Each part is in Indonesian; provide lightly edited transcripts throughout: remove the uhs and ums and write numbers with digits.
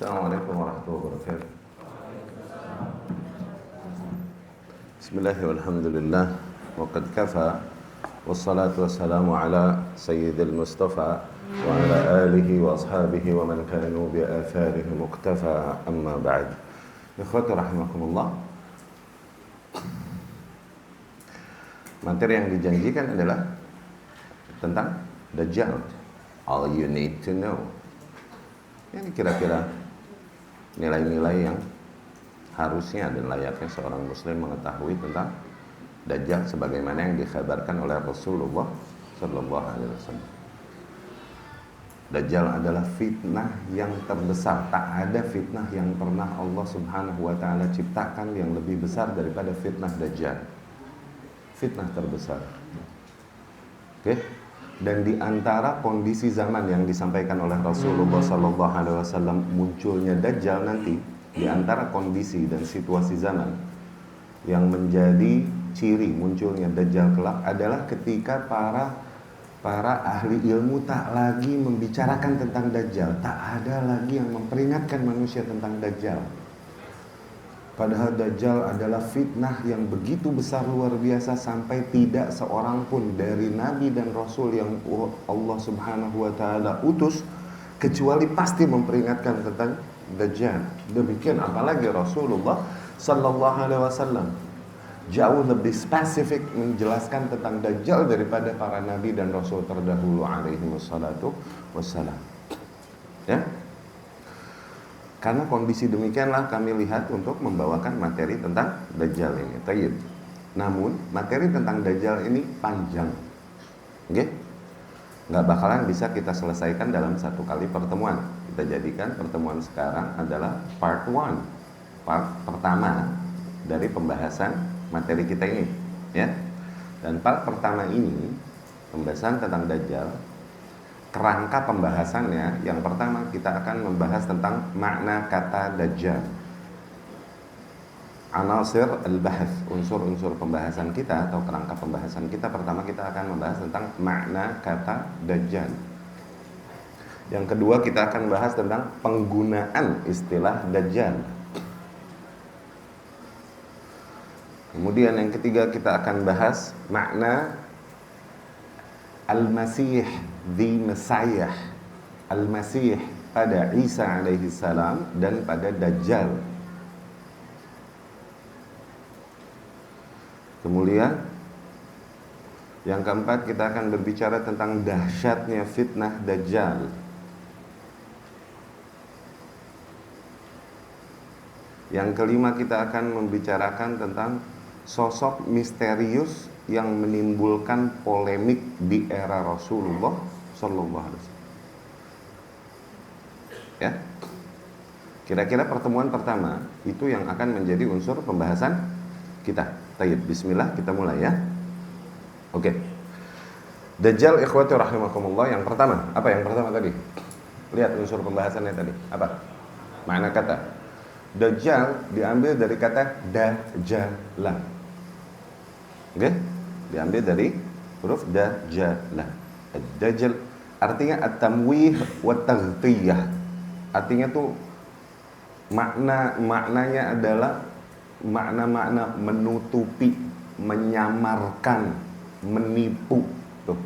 Assalamualaikum warahmatullahi wabarakatuh. Bismillahirrahmanirrahim. Alhamdulillah. Wa qad kafa. Wassalatu wassalamu ala sayyidil mustafa wa ala alihi wa ashabihi wa man kanu bi atharihi muqtafa, amma ba'd. Ikhwati rahimakumullah. Materi yang dijanjikan adalah tentang Dajjal. All you need to know. Ini kira-kira nilai-nilai yang harusnya dan layaknya seorang muslim mengetahui tentang Dajjal sebagaimana yang dikhabarkan oleh Rasulullah sallallahu alaihi wasallam. Dajjal adalah fitnah yang terbesar. Tak ada fitnah yang pernah Allah Subhanahu wa taala ciptakan yang lebih besar daripada fitnah Dajjal. Fitnah terbesar. Oke? Dan di antara kondisi zaman yang disampaikan oleh Rasulullah sallallahu alaihi wasallam munculnya Dajjal nanti, di antara kondisi dan situasi zaman yang menjadi ciri munculnya Dajjal kelak adalah ketika para ahli ilmu tak lagi membicarakan tentang Dajjal, tak ada lagi yang memperingatkan manusia tentang Dajjal. Padahal Dajjal adalah fitnah yang begitu besar luar biasa sampai tidak seorang pun dari Nabi dan Rasul yang Allah Subhanahu wa taala utus kecuali pasti memperingatkan tentang Dajjal. Demikian apalagi Rasulullah sallallahu alaihi wasallam jauh lebih spesifik menjelaskan tentang Dajjal daripada para nabi dan rasul terdahulu alaihi wassalatu wassalam. Ya? Karena kondisi demikianlah kami lihat untuk membawakan materi tentang Dajjal ini. Tayyib. Namun materi tentang Dajjal ini panjang. Oke? Nggak bakalan bisa kita selesaikan dalam satu kali pertemuan. Kita jadikan pertemuan sekarang adalah part 1. Part pertama dari pembahasan materi kita ini, ya. Dan part pertama ini pembahasan tentang Dajjal. Kerangka pembahasannya, yang pertama kita akan membahas tentang makna kata Dajjal. Anasir al-bahth, unsur-unsur pembahasan kita atau kerangka pembahasan kita. Pertama kita akan membahas tentang makna kata Dajjal. Yang kedua kita akan bahas tentang penggunaan istilah Dajjal. Kemudian yang ketiga kita akan bahas makna Al-Masih, the Messiah, Al-Masih pada Isa alaihi salam dan pada Dajjal. Kemudian yang keempat kita akan berbicara tentang dahsyatnya fitnah Dajjal. Yang kelima kita akan membicarakan tentang sosok misterius yang menimbulkan polemik di era Rasulullah sallallahu alaihi wasallam. Ya. Kira-kira pertemuan pertama itu yang akan menjadi unsur pembahasan kita. Tayyib, bismillah kita mulai ya. Oke. Dajjal ikhwati rahimakumullah yang pertama. Apa yang pertama tadi? Lihat unsur pembahasannya tadi. Apa? Makna kata Dajjal diambil dari kata Dajjalah. Oke? Diambil dari huruf Dajjalah. Dajjal artinya at-tamwih wa taghtiyah. Artinya tuh maknanya adalah makna-makna menutupi, menyamarkan, menipu. Tuh,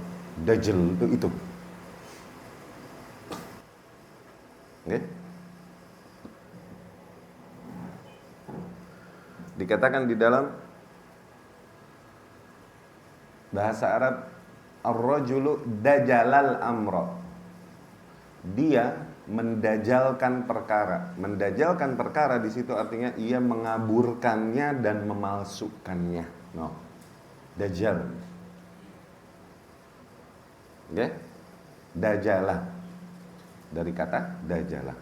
Dajjal itu. Oke? Dikatakan di dalam bahasa Arab ar-rajulu dajalal amra. Dia mendajalkan perkara. Mendajalkan perkara di situ artinya ia mengaburkannya dan memalsukannya. No. Dajjal. Oke? Dajalah. Dari kata dajalah.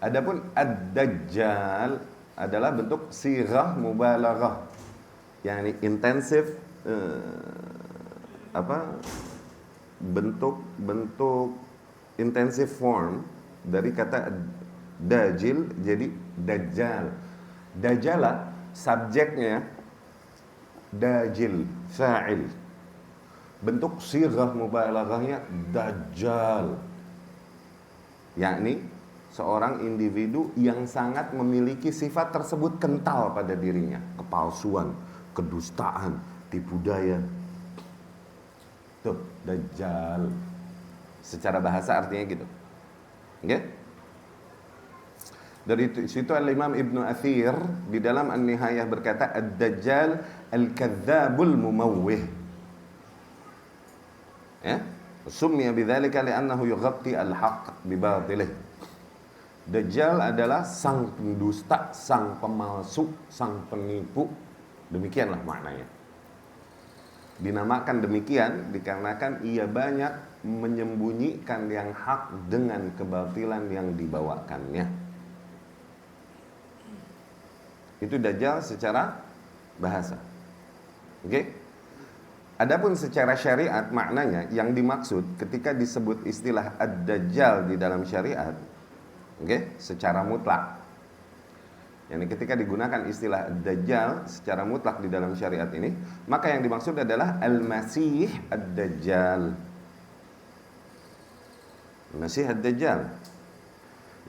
Adapun ad-dajjal adalah bentuk sirah mubalaghah. Yani intensif bentuk intensive form dari kata dajil jadi dajjal. Dajjala subjeknya dajil fa'il. Bentuk sirah mubalaghahnya dajjal. Yakni seorang individu yang sangat memiliki sifat tersebut kental pada dirinya. Kepalsuan, kedustaan, tipu daya. Tuh, Dajjal. Secara bahasa artinya gitu. Oke? Dari situ Al-Imam Ibnu Athir di dalam An-Nihayah berkata, Ad-Dajjal al-kadzdzabul mumawwih. Ya? Summiya bidzalika li'annahu yughatti al-haqq bibatilih. Dajjal adalah sang pendusta, sang pemalsu, sang penipu. Demikianlah maknanya. Dinamakan demikian dikarenakan ia banyak menyembunyikan yang hak dengan kebatilan yang dibawakannya. Itu Dajjal secara bahasa. Oke? Adapun secara syariat maknanya yang dimaksud ketika disebut istilah Ad-Dajjal di dalam syariat, oke, secara mutlak. Yani ketika digunakan istilah Ad-Dajjal secara mutlak di dalam syariat ini, maka yang dimaksud adalah Al-Masih Ad-Dajjal. Masih Ad-Dajjal,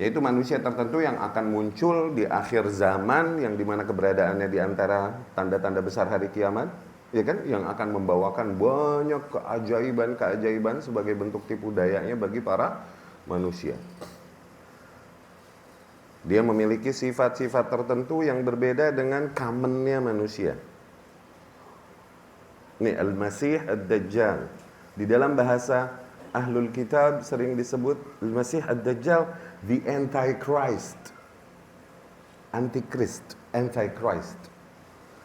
yaitu manusia tertentu yang akan muncul di akhir zaman, yang dimana keberadaannya di antara tanda-tanda besar hari kiamat, ya kan, yang akan membawakan banyak keajaiban-keajaiban sebagai bentuk tipu dayanya bagi para manusia. Dia memiliki sifat-sifat tertentu yang berbeda dengan commonnya manusia. Ini Al-Masih Ad-Dajjal. Di dalam bahasa Ahlul Kitab sering disebut Al-Masih Ad-Dajjal the Antichrist. Antichrist.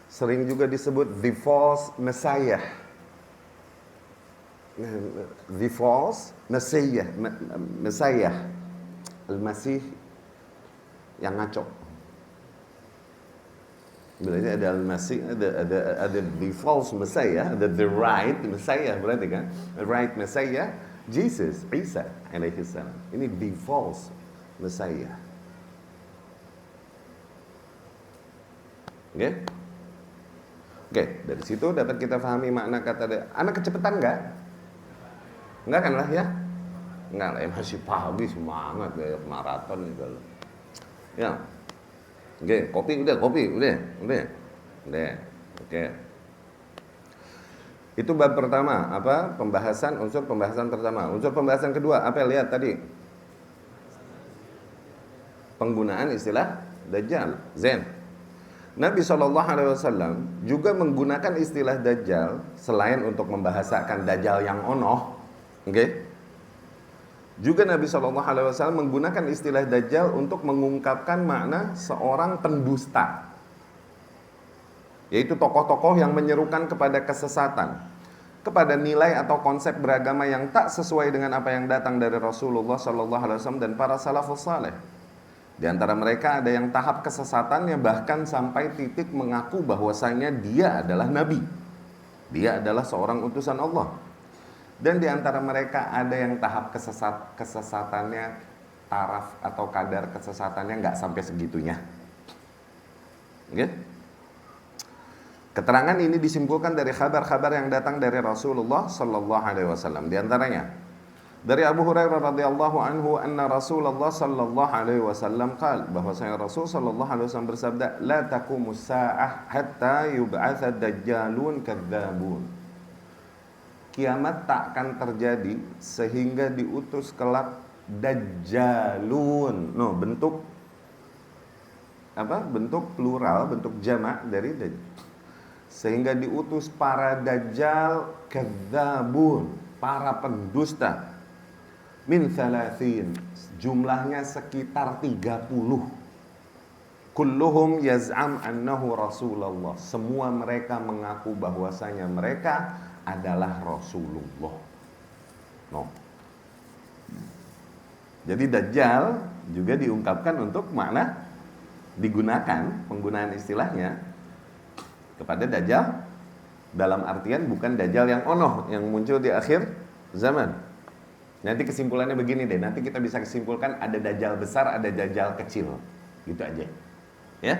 Sering juga disebut the false Messiah. The false Messiah. Al-Masih yang ngaco. Berarti ada Al-Masih, ada the false Messiah, ada the right Messiah, berarti kan? The right Messiah, Jesus, Isa alaihi salam. Ini the false Messiah. Oke? Oke, dari situ dapat kita pahami makna kata anak kecepatan enggak? Enggak kan lah ya? Enggak lah, masih pagi semangat kayak maraton gitu loh. Ya. Oke, kopi udah. Oke. Itu bab pertama, apa? Unsur pembahasan pertama. Unsur pembahasan kedua, apa lihat tadi? Penggunaan istilah Dajjal, Zen. Nabi SAW juga menggunakan istilah Dajjal selain untuk membahasakan Dajjal yang onoh, oke? Juga Nabi SAW menggunakan istilah Dajjal untuk mengungkapkan makna seorang pendusta, yaitu tokoh-tokoh yang menyerukan kepada kesesatan, kepada nilai atau konsep beragama yang tak sesuai dengan apa yang datang dari Rasulullah SAW dan para salafus saleh. Di antara mereka ada yang tahap kesesatannya bahkan sampai titik mengaku bahwasanya dia adalah nabi, dia adalah seorang utusan Allah. Dan di antara mereka ada yang tahap kesesatannya, taraf atau kadar kesesatannya nggak sampai segitunya. Oke? Keterangan ini disimpulkan dari kabar-kabar yang datang dari Rasulullah Sallallahu Alaihi Wasallam. Di antaranya dari Abu Hurairah radhiyallahu anhu, anna Rasulullah Sallallahu Alaihi Wasallam qala, bahwasanya Rasul Sallallahu Alaihi Wasallam bersabda, la taqumus sa'ah hatta yub'atsa dajjalun kadzdzabun. Kiamat tak akan terjadi sehingga diutus kelak dajjalun. No, bentuk apa? Bentuk plural, bentuk jamak dari dajjal. Sehingga diutus para dajjal kadzdzabun, para pendusta. Min 30, jumlahnya sekitar 30. Kulluhum yaz'am annahu Rasulullah. Semua mereka mengaku bahwasanya mereka adalah Rasulullah. No. Jadi Dajjal juga diungkapkan untuk makna digunakan, penggunaan istilahnya kepada Dajjal dalam artian bukan Dajjal yang onoh yang muncul di akhir zaman. Nanti kesimpulannya begini deh, nanti kita bisa kesimpulkan ada Dajjal besar, ada Dajjal kecil. Gitu aja. Ya.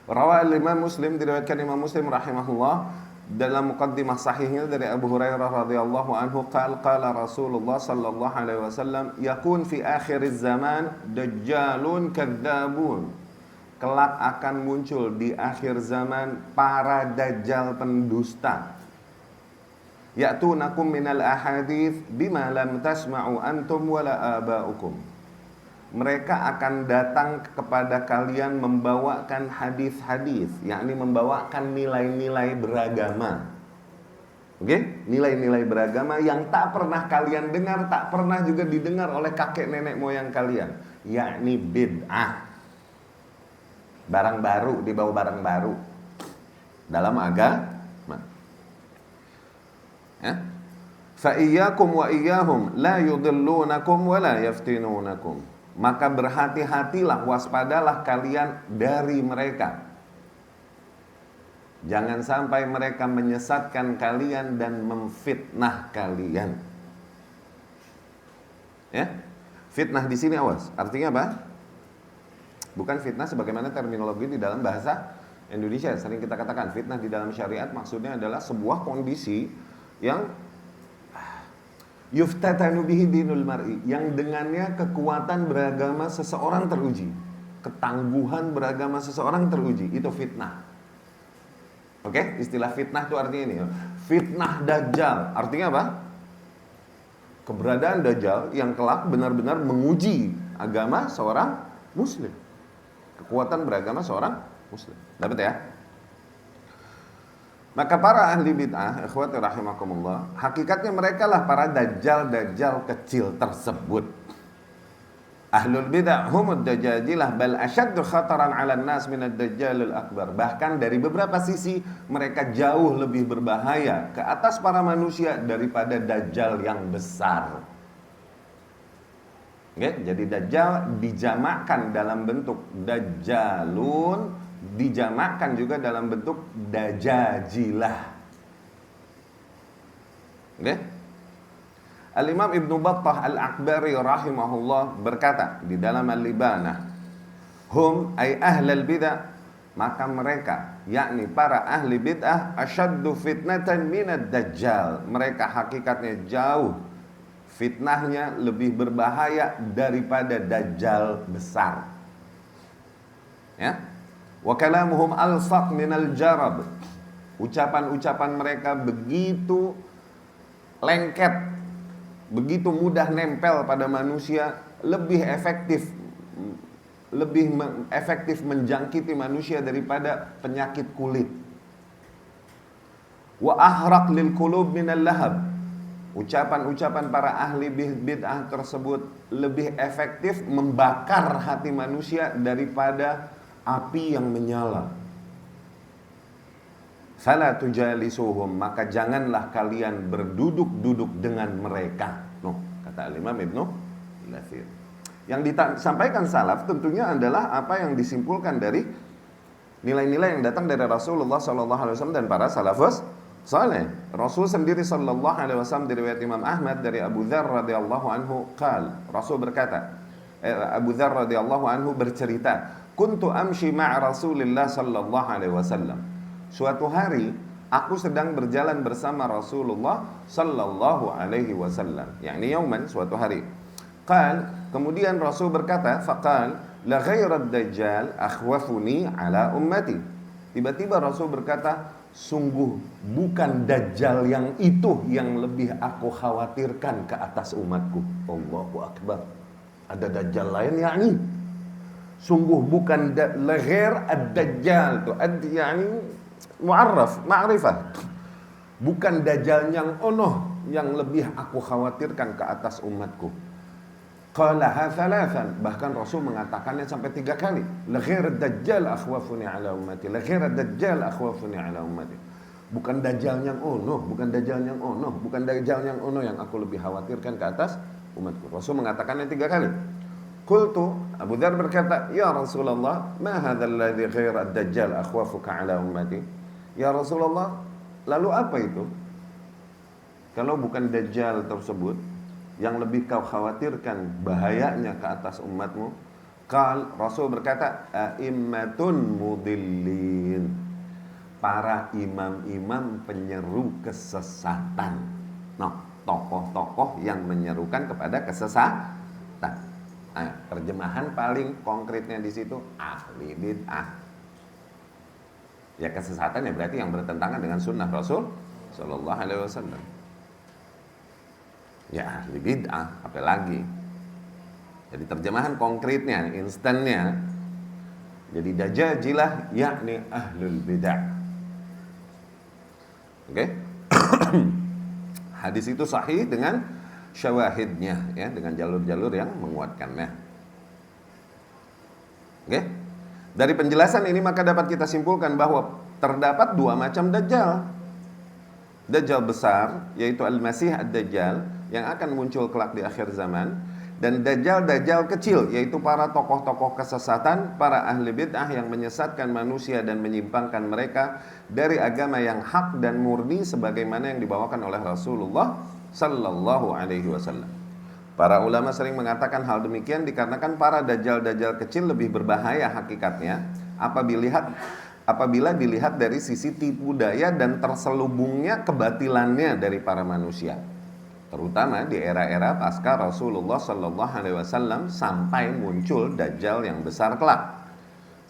Rawal Imam Muslim, diriwayatkan Imam Muslim rahimahullah, dalam muqaddimah sahihnya dari Abu Hurairah radhiyallahu anhu qala Rasulullah sallallahu alaihi wasallam yakun fi akhiriz zaman dajjalun kadzabun. Kelak akan muncul di akhir zaman para dajjal pendusta. Ya'tunakum minal ahadits bima lam tasma'u antum wala aba'ukum. Mereka akan datang kepada kalian membawakan hadis-hadis, yakni membawakan nilai-nilai beragama. Oke? Nilai-nilai beragama yang tak pernah kalian dengar, tak pernah juga didengar oleh kakek nenek moyang kalian, yakni bid'ah. Barang baru, dibawa barang baru dalam agama. Ya? Fa iyyakum wa iyyahum la yudillunakum wa la yaftinunakum. Maka berhati-hatilah, waspadalah kalian dari mereka. Jangan sampai mereka menyesatkan kalian dan memfitnah kalian. Ya, fitnah di sini awas. Artinya apa? Bukan fitnah sebagaimana terminologi di dalam bahasa Indonesia sering kita katakan. Fitnah di dalam syariat maksudnya adalah sebuah kondisi yang yuftatanu bihi dinul mar'i, yang dengannya kekuatan beragama seseorang teruji, ketangguhan beragama seseorang teruji, itu fitnah. Oke, istilah fitnah itu artinya ini. Fitnah Dajjal, artinya apa? Keberadaan Dajjal yang kelak benar-benar menguji agama seorang muslim, kekuatan beragama seorang muslim. Dapat ya? Maka para ahli bid'ah, ikhwati rahimakumullah, hakikatnya mereka lah para dajjal-dajjal kecil tersebut. Ahlul bid'ah humud dajajilah bal asyaddu khataran 'alan nas minad dajjalil akbar. Bahkan dari beberapa sisi mereka jauh lebih berbahaya ke atas para manusia daripada dajjal yang besar. Oke, jadi dajjal dijamakkan dalam bentuk dajjalun, dijamakkan juga dalam bentuk dajajilah. Okay? Al-Imam Ibnu Battah Al-Akbari rahimahullah berkata di dalam Al-Libanah, hum ay ahlal bid'ah, maka mereka yakni para ahli bid'ah asyaddu fitnatan minad dajjal. Mereka hakikatnya jauh fitnahnya lebih berbahaya daripada dajjal besar. Ya? Wa kalamuhum alsaq minal jarab. Ucapan-ucapan mereka begitu lengket, begitu mudah nempel pada manusia, lebih efektif menjangkiti manusia daripada penyakit kulit. Wa ahraq lil qulub minal lahab. Ucapan-ucapan para ahli bid'ah tersebut lebih efektif membakar hati manusia daripada api yang menyala. Fala tujalisuhum, maka janganlah kalian berduduk-duduk dengan mereka. Kata Imam Ibnu Katsir. Yang disampaikan salaf tentunya adalah apa yang disimpulkan dari nilai-nilai yang datang dari Rasulullah SAW dan para salafus saleh. Rasul sendiri sallallahu alaihi wasallam, dari riwayat Imam Ahmad dari Abu Dzar radhiyallahu anhu Rasul berkata, Abu Dzar radhiyallahu anhu bercerita, kuntu amshi ma'a Rasulillah sallallahu alaihi wasallam. Suatu hari aku sedang berjalan bersama Rasulullah sallallahu alaihi wasallam, yakni yauman, suatu hari. Kemudian Rasul berkata, faqal la ghairad dajjal akhwafuni ala ummati. Tiba-tiba Rasul berkata, sungguh bukan dajjal yang itu yang lebih aku khawatirkan ke atas umatku. Allahu akbar. Ada dajjal lain yakni. Sungguh bukan ghair ad-dajjal, itu yakni mu'arraf, ma'rifah. Bukan dajjal yang onoh yang lebih aku khawatirkan ke atas umatku. Qalaha thalathan, bahkan Rasul mengatakannya sampai 3 kali. La ghair ad-dajjal akhwafuni ala ummati, la ghair ad-dajjal akhwafuni ala ummati. Bukan dajjal yang onoh, bukan dajjal yang onoh, bukan dajjal yang onoh yang aku lebih khawatirkan ke atas umatku. Rasul mengatakannya 3 kali. Qultu, Abu Dzar berkata, ya Rasulullah, ma hadzal ladzi ghair ad-dajjal akhwafuka ala ummati? Ya Rasulullah, lalu apa itu? Kalau bukan dajjal tersebut yang lebih kau khawatirkan bahayanya ke atas umatmu? Rasul berkata, a'immatun mudillin, para imam-imam penyeru kesesatan. Tokoh-tokoh yang menyerukan kepada kesesatan. Terjemahan paling konkretnya di situ ahli bid'ah. Ya, kesesatan ya berarti yang bertentangan dengan sunnah Rasul Sallallahu Alaihi Wasallam. Ya, ahli bid'ah, apalagi. Jadi terjemahan konkretnya, instannya, jadi dajajilah yakni ahlul bid'ah. Oke? Hadis itu sahih dengan syawahidnya, ya, dengan jalur-jalur yang menguatkannya. Oke? Dari penjelasan ini maka dapat kita simpulkan bahwa terdapat dua macam dajjal. Dajjal besar, yaitu Al-Masih Ad-Dajjal, yang akan muncul kelak di akhir zaman, dan dajjal-dajjal kecil, yaitu para tokoh-tokoh kesesatan, para ahli bid'ah yang menyesatkan manusia dan menyimpangkan mereka dari agama yang hak dan murni sebagaimana yang dibawakan oleh Rasulullah Sallallahu Alaihi Wasallam. Para ulama sering mengatakan hal demikian dikarenakan para dajjal-dajjal kecil lebih berbahaya hakikatnya apabila dilihat dari sisi tipu daya dan terselubungnya kebatilannya dari para manusia, terutama di era-era pasca Rasulullah Sallallahu Alaihi Wasallam sampai muncul dajjal yang besar kelak.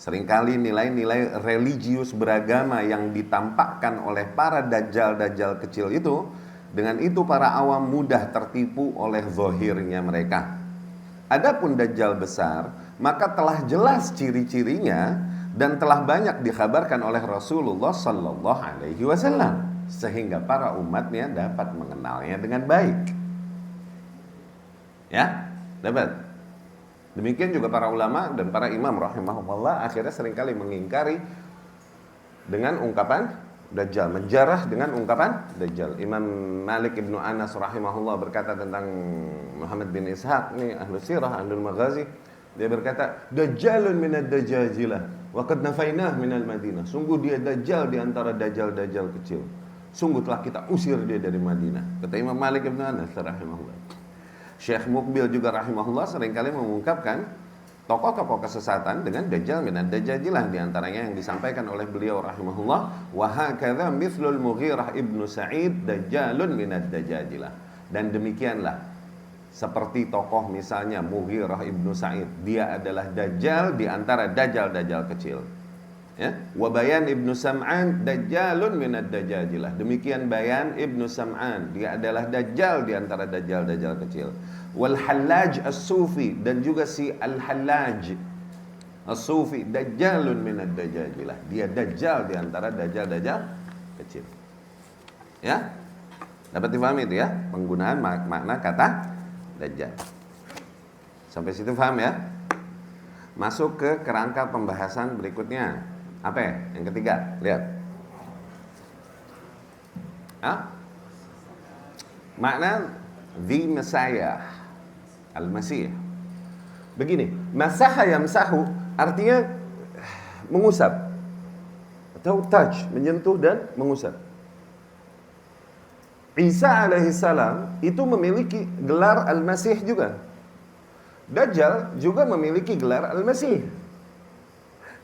Seringkali nilai-nilai religius beragama yang ditampakkan oleh para dajjal-dajjal kecil itu, dengan itu para awam mudah tertipu oleh zahirnya mereka. Adapun dajjal besar, maka telah jelas ciri-cirinya dan telah banyak dikhabarkan oleh Rasulullah Sallallahu Alaihi Wasallam, sehingga para umatnya dapat mengenalnya dengan baik. Ya, dapat. Demikian juga para ulama dan para imam rahimahumullah akhirnya seringkali mengingkari dengan ungkapan Dajjal, menjarah dengan ungkapan Dajjal. Imam Malik ibnu Anas rahimahullah berkata tentang Muhammad bin Ishaq, ini ahlu sirah, ahlu maghazi. Dia berkata, Dajjalun minad dajajilah wa qad nafainah minal Madinah. Sungguh dia Dajjal di antara dajjal-dajjal kecil. Sungguh telah kita usir dia dari Madinah. Kata Imam Malik ibnu Anas rahimahullah. Syekh Muqbil juga rahimahullah seringkali mengungkapkan tokoh-tokoh kesesatan dengan dajjal minad dajajilah, di antaranya yang disampaikan oleh beliau rahimahullah, wa hakadha mithlul Mughirah ibnu Sa'id dajjalun minad dajajilah. Dan demikianlah seperti tokoh misalnya Mughirah ibnu Sa'id, dia adalah dajjal di antara dajjal-dajjal kecil. Ya, wa Bayan ibnu Sam'an dajjalun minad dajajilah. Demikian Bayan ibnu Sam'an, dia adalah dajjal di antara dajjal-dajjal kecil. Wal Hallaj as-Sufi, dan juga si Al-Hallaj as-Sufi dajjalun minad dajajilah. Dia dajjal di antara dajjal-dajjal kecil. Ya? Dapat dipahami itu ya, penggunaan makna kata dajjal. Sampai situ paham ya? Masuk ke kerangka pembahasan berikutnya. Apa ya? Yang ketiga, lihat. Makna the Messiah, Al-Masih. Begini, masaha yamsahu artinya mengusap atau touch, menyentuh dan mengusap. Isa alaihissalam itu memiliki gelar Al-Masih juga. Dajjal juga memiliki gelar Al-Masih.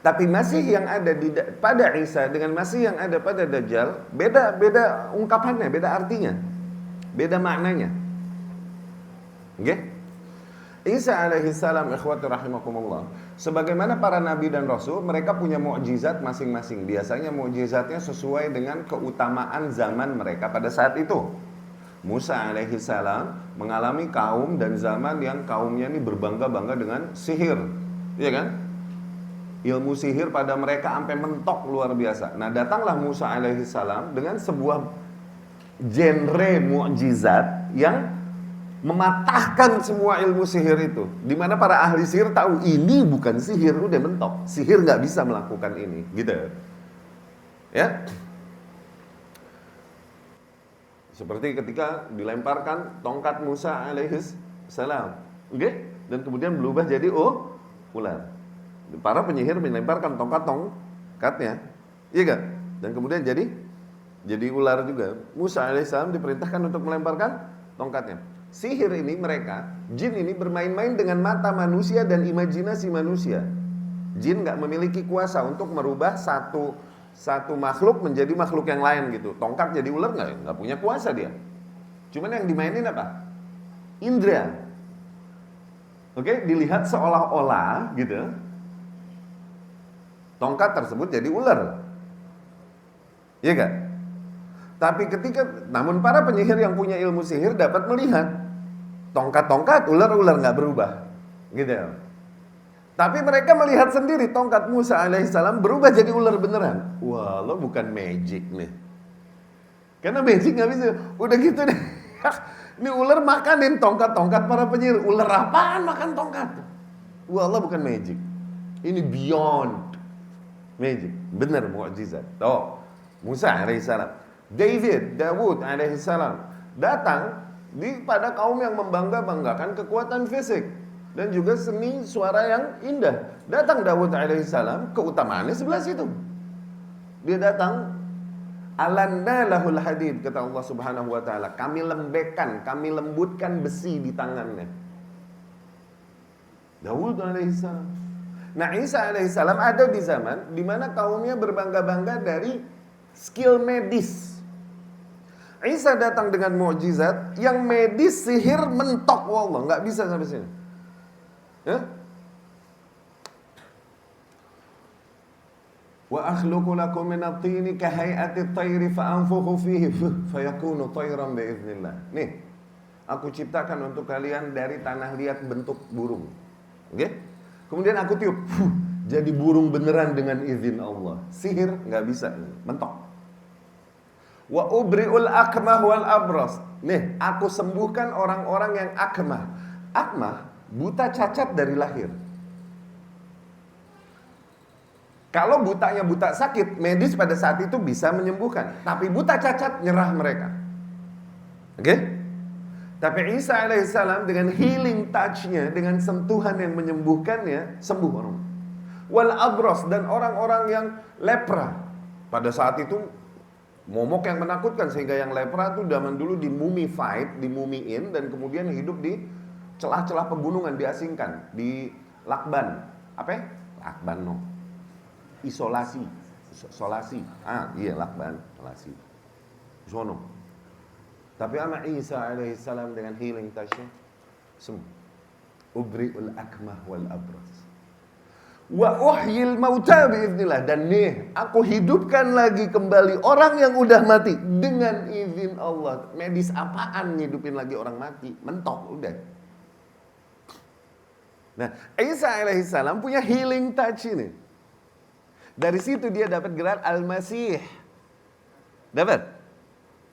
Tapi Masih yang ada pada Isa dengan Masih yang ada pada Dajjal beda ungkapannya, beda artinya, beda maknanya. Oke? Isa alaihissalam, ikhwati rahimakumullah, sebagaimana para nabi dan rasul, mereka punya mukjizat masing-masing. Biasanya mukjizatnya sesuai dengan keutamaan zaman mereka pada saat itu. Musa alaihissalam mengalami kaum dan zaman yang kaumnya ini berbangga-bangga dengan sihir, iya kan? Ilmu sihir pada mereka sampai mentok luar biasa. Nah, datanglah Musa alaihissalam dengan sebuah genre mukjizat yang mematahkan semua ilmu sihir itu. Di mana para ahli sihir tahu ini bukan sihir, udah mentok. Sihir nggak bisa melakukan ini, gitu. Ya. Seperti ketika dilemparkan tongkat Musa alaihissalam, oke? Dan kemudian berubah jadi ular. Para penyihir melemparkan tongkatnya, iya kan? Dan kemudian jadi ular juga. Musa alaihissalam diperintahkan untuk melemparkan tongkatnya. Sihir ini mereka, jin ini bermain-main dengan mata manusia dan imajinasi manusia. Jin nggak memiliki kuasa untuk merubah satu satu makhluk menjadi makhluk yang lain gitu. Tongkat jadi ular nggak punya kuasa dia. Cuman yang dimainin apa? Indra. Oke, dilihat seolah-olah gitu. Tongkat tersebut jadi ular. Iya gak? Tapi namun para penyihir yang punya ilmu sihir dapat melihat tongkat-tongkat, ular-ular nggak berubah, gitu. Tapi mereka melihat sendiri tongkat Musa alaihissalam berubah jadi ular beneran. Wah, lo bukan magic nih. Karena magic nggak bisa. Udah gitu deh. Ini ular makanin tongkat-tongkat para penyihir. Ular apaan makan tongkat? Wah, lo bukan magic. Ini beyond magic. Bener mukjizat. Tuh, Musa alaihissalam. Dawud alaihissalam datang pada kaum yang membangga-banggakan kekuatan fisik dan juga seni suara yang indah. Datang Dawud alaihissalam, keutamaannya sebelah situ. Dia datang, alanna lahul hadid, kata Allah subhanahu wa ta'ala, kami lembutkan besi di tangannya. Dawud alaihissalam. Nah, Isa alaihissalam ada di zaman di mana kaumnya berbangga-bangga dari skill medis. Isa datang dengan mukjizat yang medis, sihir mentok, wallah, nggak bisa sampai sini. Ya? Wa akhluqu lakum min at-tini ka hay'ati at-tayri fa anfukhu fihi fayakunu tayran bi idznillah. Nih, aku ciptakan untuk kalian dari tanah liat bentuk burung. Oke? Kemudian aku tiup, jadi burung beneran dengan izin Allah. Sihir nggak bisa, mentok. Wa ubri'ul akmah wal abras. Nih, aku sembuhkan orang-orang yang akmah. Akmah buta cacat dari lahir. Kalau butanya buta sakit, medis pada saat itu bisa menyembuhkan. Tapi buta cacat, nyerah mereka. Oke? Tapi Isa alaihissalam dengan healing touch-nya, dengan sentuhan yang menyembuhkannya, sembuh orang. Wal abras, dan orang-orang yang lepra. Pada saat itu, momok yang menakutkan, sehingga yang lepra itu zaman dulu dimumified, dimumiin, dan kemudian hidup di celah-celah pegunungan, diasingkan di lakban. Apa ya? Lakban no. Isolasi. Iya lakban, isolasi. Sono. Tapi sama Isa alaihissalam dengan healing touch-nya sembuh. Ubri'ul akmah wal abras. Wa uhyil mauta biiznillah, dan nih aku hidupkan lagi kembali orang yang udah mati dengan izin Allah. Medis apaan ngidupin lagi orang mati? Mentok udah. Nah, Isa alaihissalam punya healing touch ini. Dari situ dia dapat gelar Al-Masih. Dapat?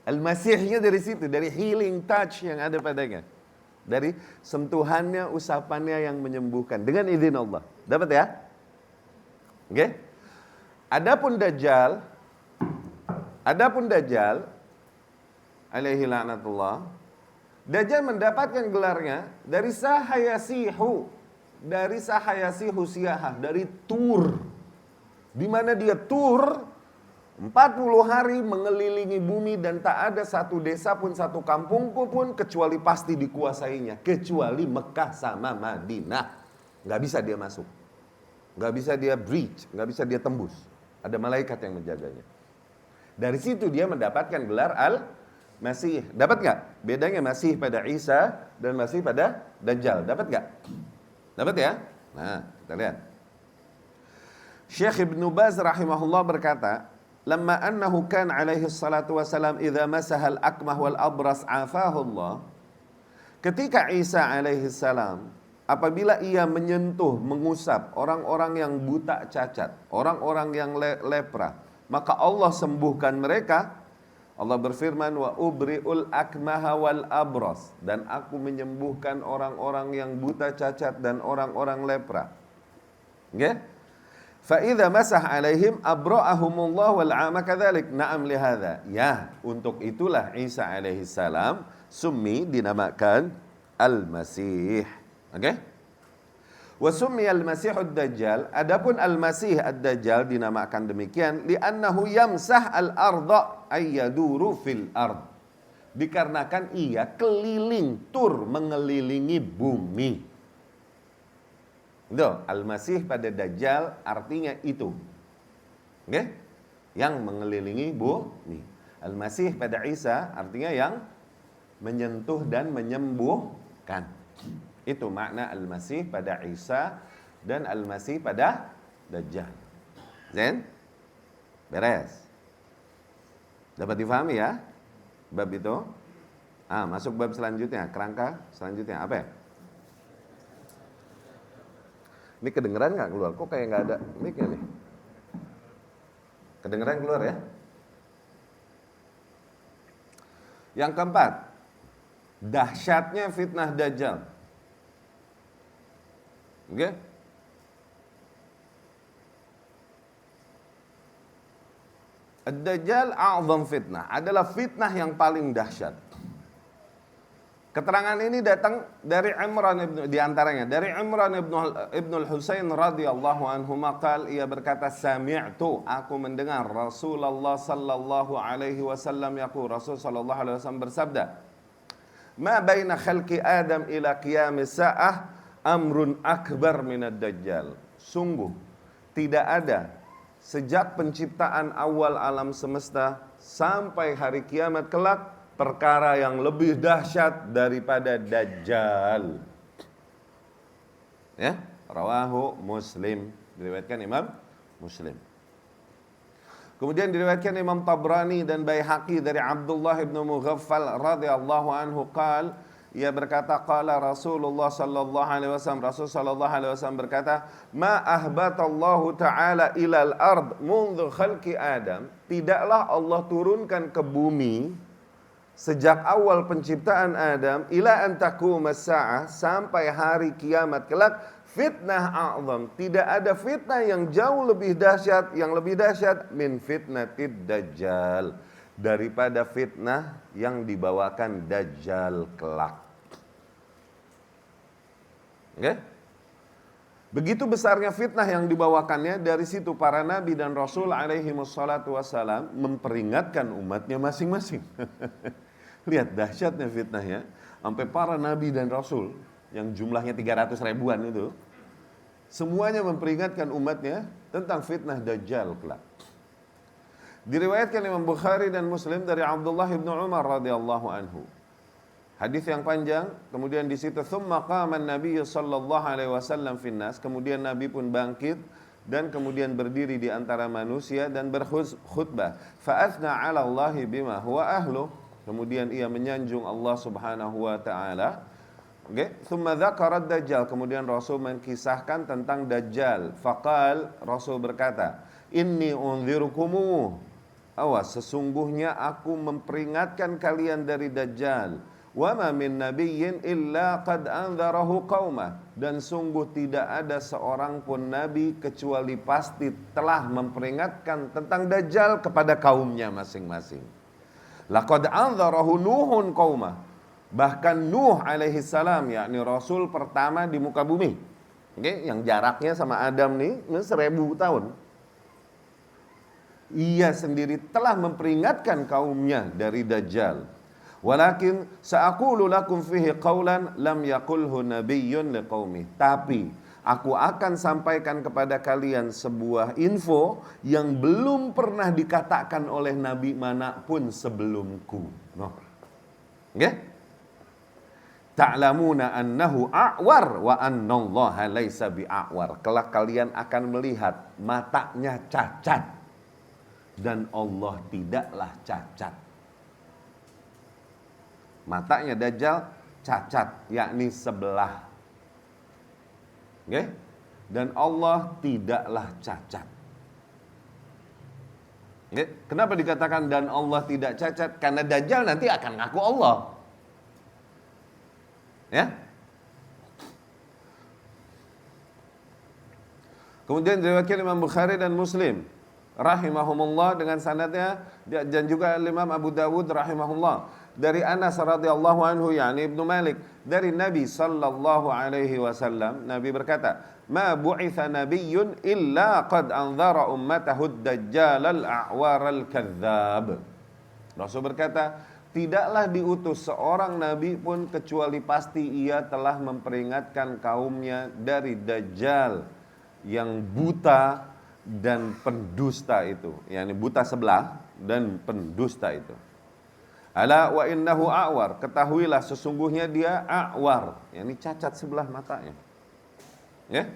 Al-Masihnya dari situ, dari healing touch yang ada padanya. Dari sentuhannya, usapannya yang menyembuhkan dengan izin Allah. Dapat ya? Oke? Adapun Dajjal alaihi la'natullah, Dajjal mendapatkan gelarnya dari Sahayasihu, Siyahah, dari tur, di mana dia tur 40 hari mengelilingi bumi dan tak ada satu desa pun, satu kampung pun kecuali pasti dikuasainya, kecuali Mekah sama Madinah. Nggak bisa dia masuk, nggak bisa dia breach, nggak bisa dia tembus. Ada malaikat yang menjaganya. Dari situ dia mendapatkan gelar Al-Masih. Dapat nggak bedanya Masih pada Isa dan Masih pada Dajjal? Dapat nggak? Dapat ya? Nah, kita lihat. Syekh Ibnu Baz rahimahullah berkata, "Lamma annahu kan alaihi salatu wasalam idza masahal akmah wal abras afahu Allah." Ketika Isa alaihi salam apabila ia menyentuh, mengusap orang-orang yang buta cacat, orang-orang yang lepra, maka Allah sembuhkan mereka. Allah berfirman, "Wa ubri'ul akmaha wal abras," dan aku menyembuhkan orang-orang yang buta cacat dan orang-orang lepra. Oke? Fa idza masah alaihim abra'ahumullah wal 'ama kadzalik. Na'am lihadza. Ya, untuk itulah Isa alaihi salam summi dinamakan Al-Masih. Oke? Wa summi al-Masih ad-Dajjal. Adapun Al-Masih ad-Dajjal dinamakan demikian li'annahu yamsah al-ardha ay yaduru fil ard. Dikarenakan ia keliling, tur mengelilingi bumi. Itu Al-Masih pada Dajjal artinya itu. Oke? yang mengelilingi bumi. Al-Masih pada Isa artinya yang menyentuh dan menyembuhkan. Itu makna Al-Masih pada Isa dan Al-Masih pada Dajjal. Zen? Beres. Dapat difahami ya? Bab itu. Masuk bab selanjutnya, kerangka selanjutnya apa ya? Ini kedengeran nggak keluar? Kok kayak nggak ada mic-nya nih? Kedengeran keluar ya? Yang keempat, dahsyatnya fitnah Dajjal. Oke? Ad-Dajjal a'zam fitnah, adalah fitnah yang paling dahsyat. Keterangan ini datang dari Imran ibn al-Husain radhiyallahu anhu maqal, ia berkata, sami'tu, aku mendengar Rasulullah sallallahu alaihi wasallam yaqul, Rasul sallallahu alaihi wasallam bersabda, ma baina khalqi Adam ila qiyamis sa'ah amrun akbar minad Dajjal. Sungguh tidak ada sejak penciptaan awal alam semesta sampai hari kiamat kelak perkara yang lebih dahsyat daripada Dajjal. Ya, rawahu Muslim, diriwayatkan Imam Muslim. Kemudian diriwayatkan Imam Tabrani dan Baihaqi dari Abdullah ibn Mughaffal radhiyallahu anhu qal, ia berkata, qala Rasulullah sallallahu alaihi wasallam, Rasul sallallahu alaihi wasallam berkata, ma ahbatallahu ta'ala ilal ard mundhu khalqi Adam, tidaklah Allah turunkan ke bumi sejak awal penciptaan Adam ila an taqumas sa'ah, sampai hari kiamat kelak, fitnah a'zam, tidak ada fitnah yang jauh lebih dahsyat, yang lebih dahsyat min fitnatid Dajjal, daripada fitnah yang dibawakan Dajjal kelak. Oke? Begitu besarnya fitnah yang dibawakannya, dari situ para nabi dan rasul alaihi wassalatu wassalam memperingatkan umatnya masing-masing. Lihat dahsyatnya fitnahnya, sampai para nabi dan rasul yang jumlahnya 300 ribuan itu, semuanya memperingatkan umatnya tentang fitnah Dajjal kelak. Diriwayatkan Imam Bukhari dan Muslim dari Abdullah bin Umar radhiyallahu anhu. Hadis yang panjang, kemudian di situ tsumma qama an-nabiy sallallahu alaihi wasallam finnas, kemudian Nabi pun bangkit dan kemudian berdiri di antara manusia dan berkhutbah. Fa athna 'ala Allahi bima huwa ahlu, kemudian ia menyanjung Allah Subhanahu wa taala. Oke, tsumma dzakara Dajjal, kemudian Rasul mengkisahkan tentang Dajjal. Faqal, Rasul berkata, inni unzirukumu, awas, sesungguhnya aku memperingatkan kalian dari Dajjal. Wa ma min nabiyyin illa qad anzarahu qaumah, dan sungguh tidak ada seorang pun nabi kecuali pasti telah memperingatkan tentang Dajjal kepada kaumnya masing-masing. Laqad anzarahu Nuhun qaumah, bahkan Nuh alaihi salam, yakni rasul pertama di muka bumi, yang jaraknya sama Adam nih 1000 tahun, ia sendiri telah memperingatkan kaumnya dari Dajjal. Walakin sa'aqulu lakum fihi qawlan lam yaqulhu nabiyyun liqaumi, tapi aku akan sampaikan kepada kalian sebuah info yang belum pernah dikatakan oleh nabi manapun sebelumku. Nggih? Ta'lamuna annahu a'war wa annallaha laisa bi'a'war. Kelak kalian akan melihat matanya cacat dan Allah tidaklah cacat. Matanya Dajjal cacat, yakni sebelah. Okay? Dan Allah tidaklah cacat. Okay? Kenapa dikatakan dan Allah tidak cacat? Karena Dajjal nanti akan ngaku Allah. Ya? Kemudian diriwayatkan Imam Bukhari dan Muslim rahimahumullah dengan sanadnya, dan juga Imam Abu Dawud rahimahullah dari Anas radhiyallahu anhu, yakni Ibnu Malik, dari Nabi sallallahu alaihi wasallam, Nabi berkata, ma bu'itha nabiyyun illa qad anzara ummatahu ad-dajjal al-a'war al-kadzdzab. Rasul berkata, tidaklah diutus seorang nabi pun kecuali pasti ia telah memperingatkan kaumnya dari Dajjal yang buta, dan pendusta itu, yakni buta sebelah dan pendusta itu. Ala wa innahu a'war, ketahuilah sesungguhnya dia a'war, yakni cacat sebelah matanya. Ya.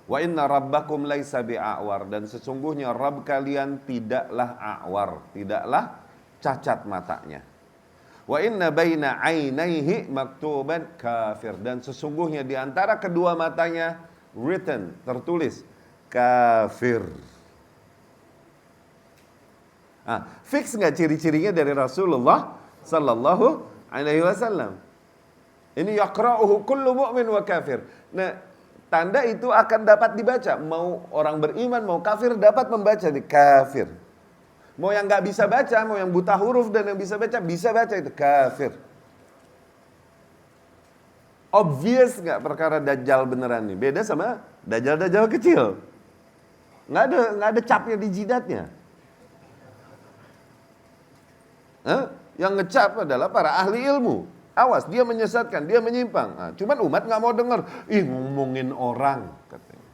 Wa inna rabbakum laisa bi'a'war, dan sesungguhnya Rabb kalian tidaklah a'war, tidaklah cacat matanya. Wa inna baina 'ainaihi maktuban kafir, dan sesungguhnya di antara kedua matanya written, tertulis kafir. Fix nggak ciri-cirinya dari Rasulullah Sallallahu Alaihi Wasallam? Ini yaqra'uhu kullu mu'min wa kafir. Nah, tanda itu akan dapat dibaca. Mau orang beriman, mau kafir dapat membaca di kafir. Mau yang nggak bisa baca, mau yang buta huruf dan yang bisa baca itu kafir. Obvious nggak perkara dajjal beneran nih? Beda sama dajjal kecil. Nggak ada capnya di jidatnya. Yang ngecap adalah para ahli ilmu. Awas, dia menyesatkan, dia menyimpang. Cuman umat nggak mau dengar. Ngomongin orang, katanya.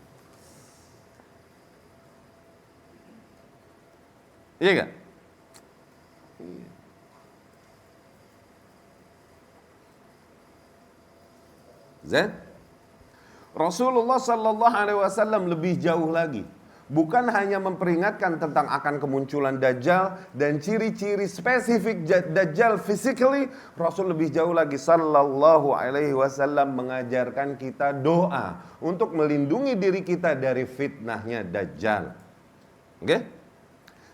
Iya nggak? Iya. Zain? Rasulullah Sallallahu Alaihi Wasallam lebih jauh lagi. Bukan hanya memperingatkan tentang akan kemunculan Dajjal dan ciri-ciri spesifik Dajjal physically, Rasul lebih jauh lagi Sallallahu Alaihi Wasallam mengajarkan kita doa untuk melindungi diri kita dari fitnahnya Dajjal. Oke?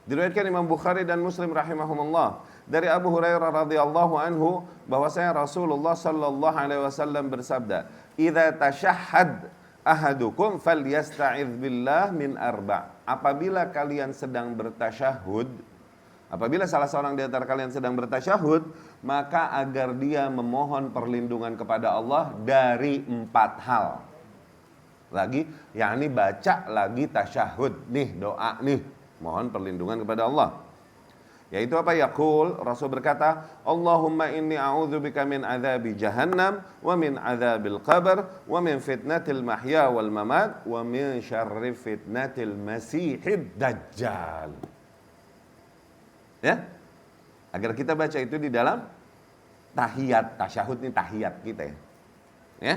Diriwayatkan Imam Bukhari dan Muslim rahimahumullah dari Abu Hurairah radhiyallahu anhu bahwasanya Rasulullah Sallallahu Alaihi Wasallam bersabda, "Idza tashahhad ahadukum falyasta'idz billah min arba'." Apabila kalian sedang bertasyahud, apabila salah seorang di antara kalian sedang bertasyahud, maka agar dia memohon perlindungan kepada Allah dari 4 hal. Lagi, yakni baca lagi tasyahud nih, doa nih, mohon perlindungan kepada Allah. Yaitu apa? Yaqul, Rasul berkata, Allahumma inni a'udzubika min adzabi jahannam wa min adzabil qabr wa min fitnatil mahya wal mamat wa min syarri fitnatil masihid dajjal. Ya? Agar kita baca itu di dalam tahiyat, tasyahud ini tahiyat kita ya. Ya?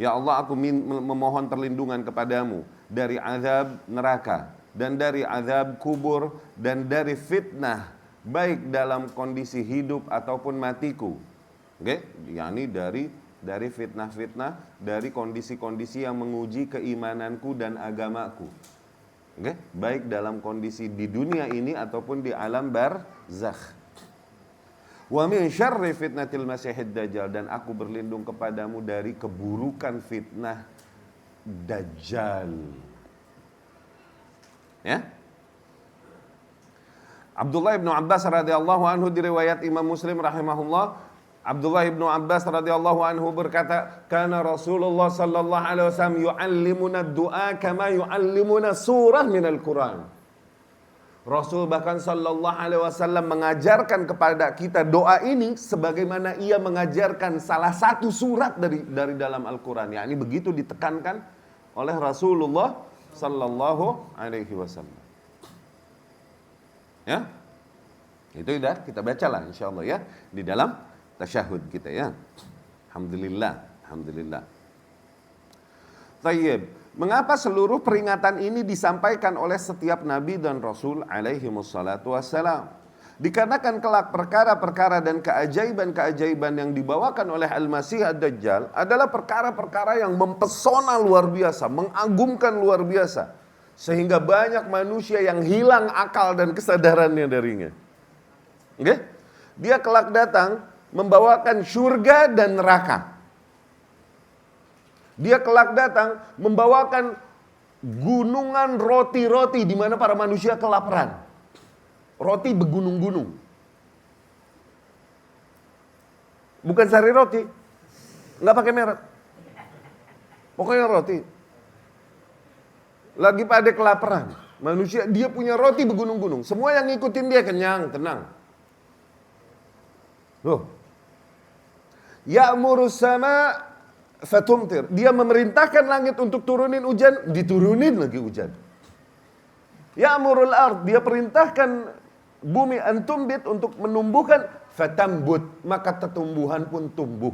Ya Allah, aku memohon perlindungan kepadamu dari azab neraka dan dari azab kubur dan dari fitnah baik dalam kondisi hidup ataupun matiku. Oke, yakni dari fitnah-fitnah, dari kondisi-kondisi yang menguji keimananku dan agamaku. Oke, baik dalam kondisi di dunia ini ataupun di alam barzakh. Wa min syarri fitnatil masihid dajjal, dan aku berlindung kepadamu dari keburukan fitnah Dajjal. Ya. Abdullah ibnu Abbas radhiyallahu anhu, diriwayat Imam Muslim rahimahullah, Abdullah ibnu Abbas radhiyallahu anhu berkata, "Kana Rasulullah sallallahu alaihi wasallam yu'allimuna ad-du'a kama yu'allimuna surah minal Qur'an." Rasul bahkan sallallahu alaihi wasallam mengajarkan kepada kita doa ini sebagaimana ia mengajarkan salah satu surat dari dalam Al-Qur'an. Yakni begitu ditekankan oleh Rasulullah sallallahu alaihi wasallam. Ya. Itu sudah kita bacalah insyaallah ya di dalam tasyahud kita ya. Alhamdulillah, alhamdulillah. Tayyib. Mengapa seluruh peringatan ini disampaikan oleh setiap nabi dan rasul alaihi wassalatu wassalam? Dikarenakan kelak perkara-perkara dan keajaiban-keajaiban yang dibawakan oleh Al-Masih Ad-Dajjal adalah perkara-perkara yang mempesona luar biasa, mengagumkan luar biasa, sehingga banyak manusia yang hilang akal dan kesadarannya darinya. Oke? Dia kelak datang membawakan surga dan neraka. Dia kelak datang membawakan gunungan roti-roti di mana para manusia kelaparan. Roti bergunung-gunung. Bukan sari roti. Nggak pakai merek. Pokoknya roti. Lagi pada kelaparan. Manusia, dia punya roti bergunung-gunung. Semua yang ngikutin dia kenyang, tenang. Loh. Ya'murus sama fatumtir. Dia memerintahkan langit untuk turunin hujan, diturunin lagi hujan. Ya'murul ard, dia perintahkan bumi antumbit untuk menumbuhkan, fatambut, maka tumbuhan pun tumbuh.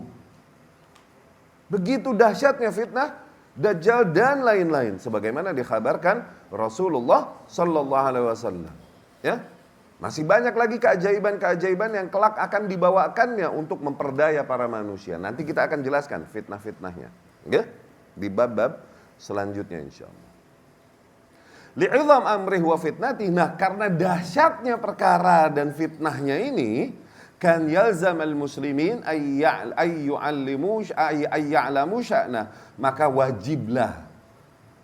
Begitu dahsyatnya fitnah Dajjal dan lain-lain, sebagaimana dikhabarkan Rasulullah sallallahu alaihi wasallam. Ya. Masih banyak lagi keajaiban-keajaiban yang kelak akan dibawakannya untuk memperdaya para manusia. Nanti kita akan jelaskan fitnah-fitnahnya, ya, di bab-bab selanjutnya insyaallah. Li'idham amrih wa fitnatih. Nah, karena dahsyatnya perkara dan fitnahnya ini, kan yalzam al-muslimin ayya'lamu sya'nah, maka wajiblah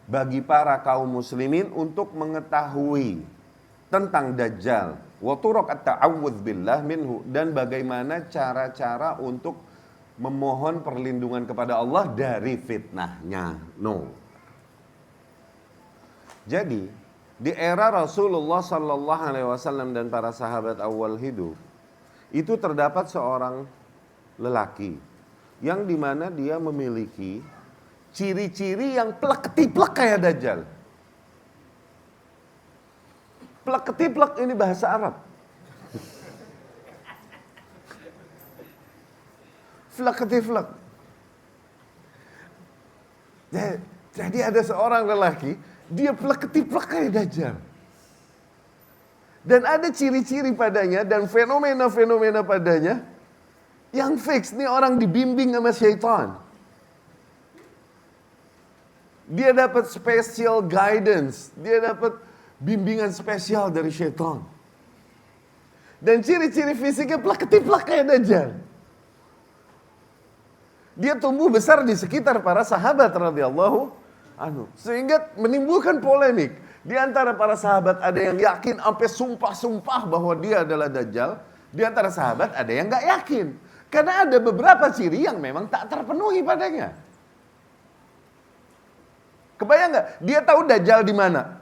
bagi para kaum muslimin untuk mengetahui tentang Dajjal, wa turuq at-ta'awudz billah minhu, dan bagaimana cara-cara untuk memohon perlindungan kepada Allah dari fitnahnya. Jadi, di era Rasulullah sallallahu alaihi wasallam dan para sahabat awal hidup, itu terdapat seorang lelaki yang dimana dia memiliki ciri-ciri yang plek-ketiplek kayak Dajjal. Plek-ketiplek ini bahasa Arab. Plek-ketiplek. Jadi ada seorang lelaki, dia plek-ketiplek kayak Dajjal. Dan ada ciri-ciri padanya dan fenomena-fenomena padanya yang fix. Nih orang dibimbing sama syaitan. Dia dapat special guidance. Dia dapat bimbingan spesial dari syaitan. Dan ciri-ciri fisiknya plek-ketiplek kayak Dajjal. Dia tumbuh besar di sekitar para sahabat radhiyallahu anhu, sehingga menimbulkan polemik. Di antara para sahabat ada yang yakin sampai sumpah-sumpah bahwa dia adalah Dajjal. Di antara sahabat ada yang gak yakin. Karena ada beberapa ciri yang memang tak terpenuhi padanya. Kebayang gak? Dia tahu Dajjal di mana?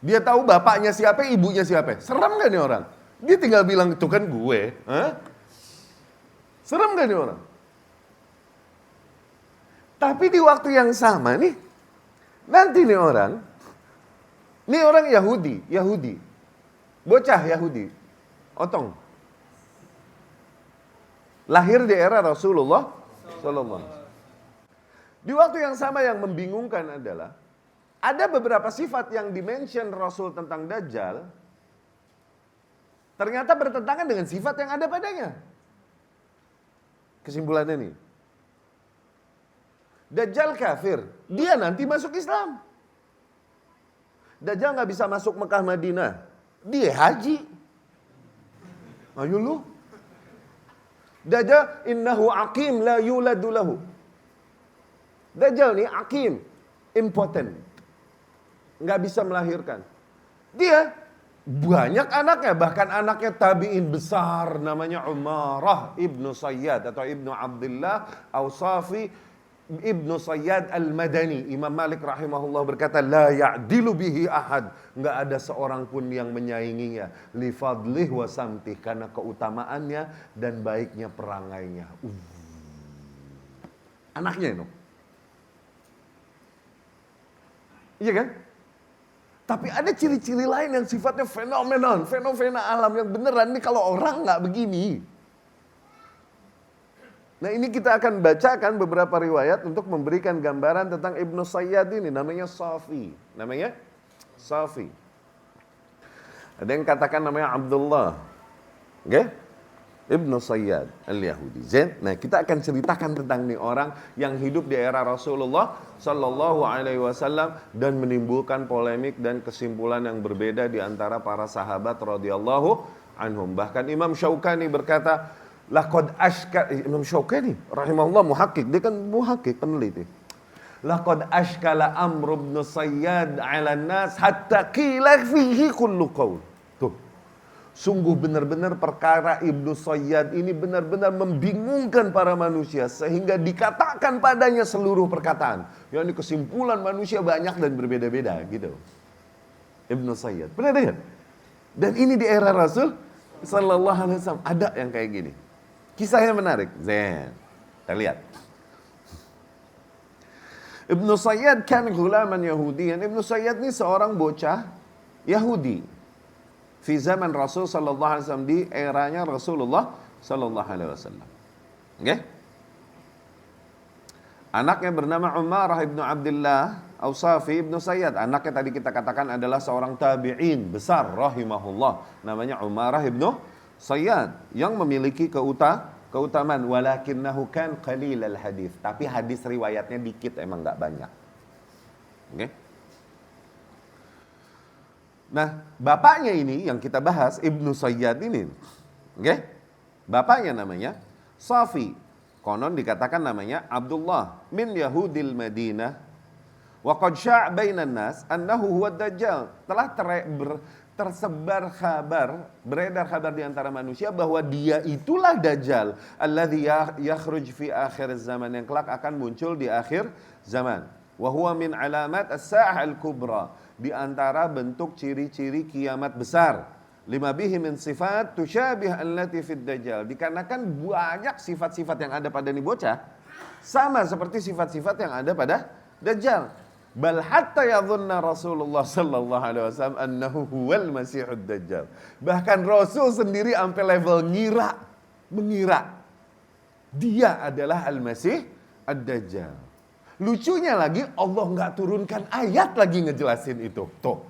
Dia tahu bapaknya siapa, ibunya siapa. Serem gak nih orang? Dia tinggal bilang, itu kan gue. Hah? Serem gak nih orang? Tapi di waktu yang sama nih, nanti nih orang Yahudi, bocah Yahudi, otong, lahir di era Rasulullah SAW. Di waktu yang sama yang membingungkan adalah, ada beberapa sifat yang dimention Rasul tentang Dajjal, ternyata bertentangan dengan sifat yang ada padanya. Kesimpulannya nih, Dajjal kafir, dia nanti masuk Islam. Dajjal gak bisa masuk Mekah Madinah, dia haji. Ayo lu. Dajjal innahu aqim la yuladu lahu. Dajjal nih aqim, impotent, gak bisa melahirkan. Dia banyak anaknya, bahkan anaknya tabi'in besar, namanya Umarah ibnu Sayyad atau ibnu Abdullah Awsafi Ibnu Sayyad al-Madani. Imam Malik rahimahullah berkata, la ya'dilu bihi ahad, enggak ada seorang pun yang menyainginya, li fadlih wa samtih, karena keutamaannya dan baiknya perangainya. Anaknya itu. Iya kan? Tapi ada ciri-ciri lain yang sifatnya fenomenal, fenomena alam yang beneran. Ini kalau orang enggak begini. Nah, ini kita akan bacakan beberapa riwayat untuk memberikan gambaran tentang Ibnu Sayyad ini. Namanya Safi. Ada yang katakan namanya Abdullah. Okay? Ibnu Sayyad al-Yahudi. Nah, kita akan ceritakan tentang nih orang yang hidup di era Rasulullah sallallahu alaihi wasallam dan menimbulkan polemik dan kesimpulan yang berbeda di antara para sahabat radhiyallahu anhum. Bahkan Imam Syaukani berkata, Imam Syaukani rahimahullah muhakkik, dia kan muhakkik, peneliti. Laqad ashkala Amr ibn Sayyad 'ala an-nas hatta qila fihi kullu qaul. Tuh. Sungguh benar-benar perkara Ibnu Sayyad ini benar-benar membingungkan para manusia sehingga dikatakan padanya seluruh perkataan. Yang ini kesimpulan manusia banyak dan berbeda-beda gitu. Ibnu Sayyad. Pernah dengar? Dan ini di era Rasul sallallahu alaihi wasallam ada yang kayak gini. Kisahnya menarik. Kita lihat. Ibnu Sayyad kan gulaman Yahudiyan. Ibnu Sayyad ini seorang bocah Yahudi. Fi zaman Rasul sallallahu alaihi wasallam, di eranya Rasulullah sallallahu alaihi wasallam. Oke? Anaknya bernama Umarah ibnu Abdullah Ausafi ibnu Sayyad. Anaknya tadi kita katakan adalah seorang tabi'in besar rahimahullah. Namanya Umarah ibnu Sayyad yang memiliki keutamaan. Walakinnahu kan qalilal hadis. Tapi hadis riwayatnya dikit, emang gak banyak. Oke? Nah, bapaknya ini yang kita bahas, Ibnu Sayyad ini. Oke? Bapaknya namanya Safi. Konon dikatakan namanya Abdullah min Yahudil Madinah. Wa qad sya'a bainan nas annahu huwa Dajjal. Telah tersebar kabar, beredar kabar di antara manusia bahwa dia itulah Dajjal. Alladzi yakhruj fi akhir zaman, yang kelak akan muncul di akhir zaman. Wa huwa min alamat as-sa'ah al-kubra. Di antara bentuk ciri-ciri kiamat besar. Lima bihi min sifat tusyabih allati fid Dajjal. Dikarenakan banyak sifat-sifat yang ada pada ini bocah sama seperti sifat-sifat yang ada pada Dajjal. Bal hatta yadhunna Rasulullah sallallahu alaihi wasallam annahu huwal masihud Dajjal. Bahkan Rasul sendiri sampai level mengira dia adalah al-Masih ad-Dajjal. Lucunya lagi Allah nggak turunkan ayat lagi ngejelasin itu. Tuh,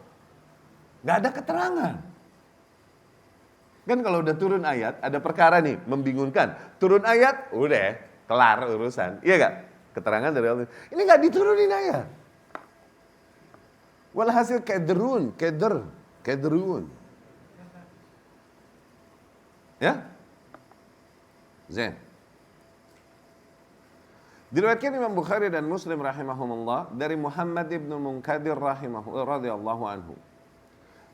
nggak ada keterangan. Kan kalau udah turun ayat, ada perkara nih membingungkan. Turun ayat, udah kelar urusan. Iya gak? Keterangan dari Allah. Ini nggak diturunin ayat. Walhasil kederun. Ya? Zain. Diriwayatkan Imam Bukhari dan Muslim rahimahumullah dari Muhammad ibn Munkadir radhiyallahu anhu.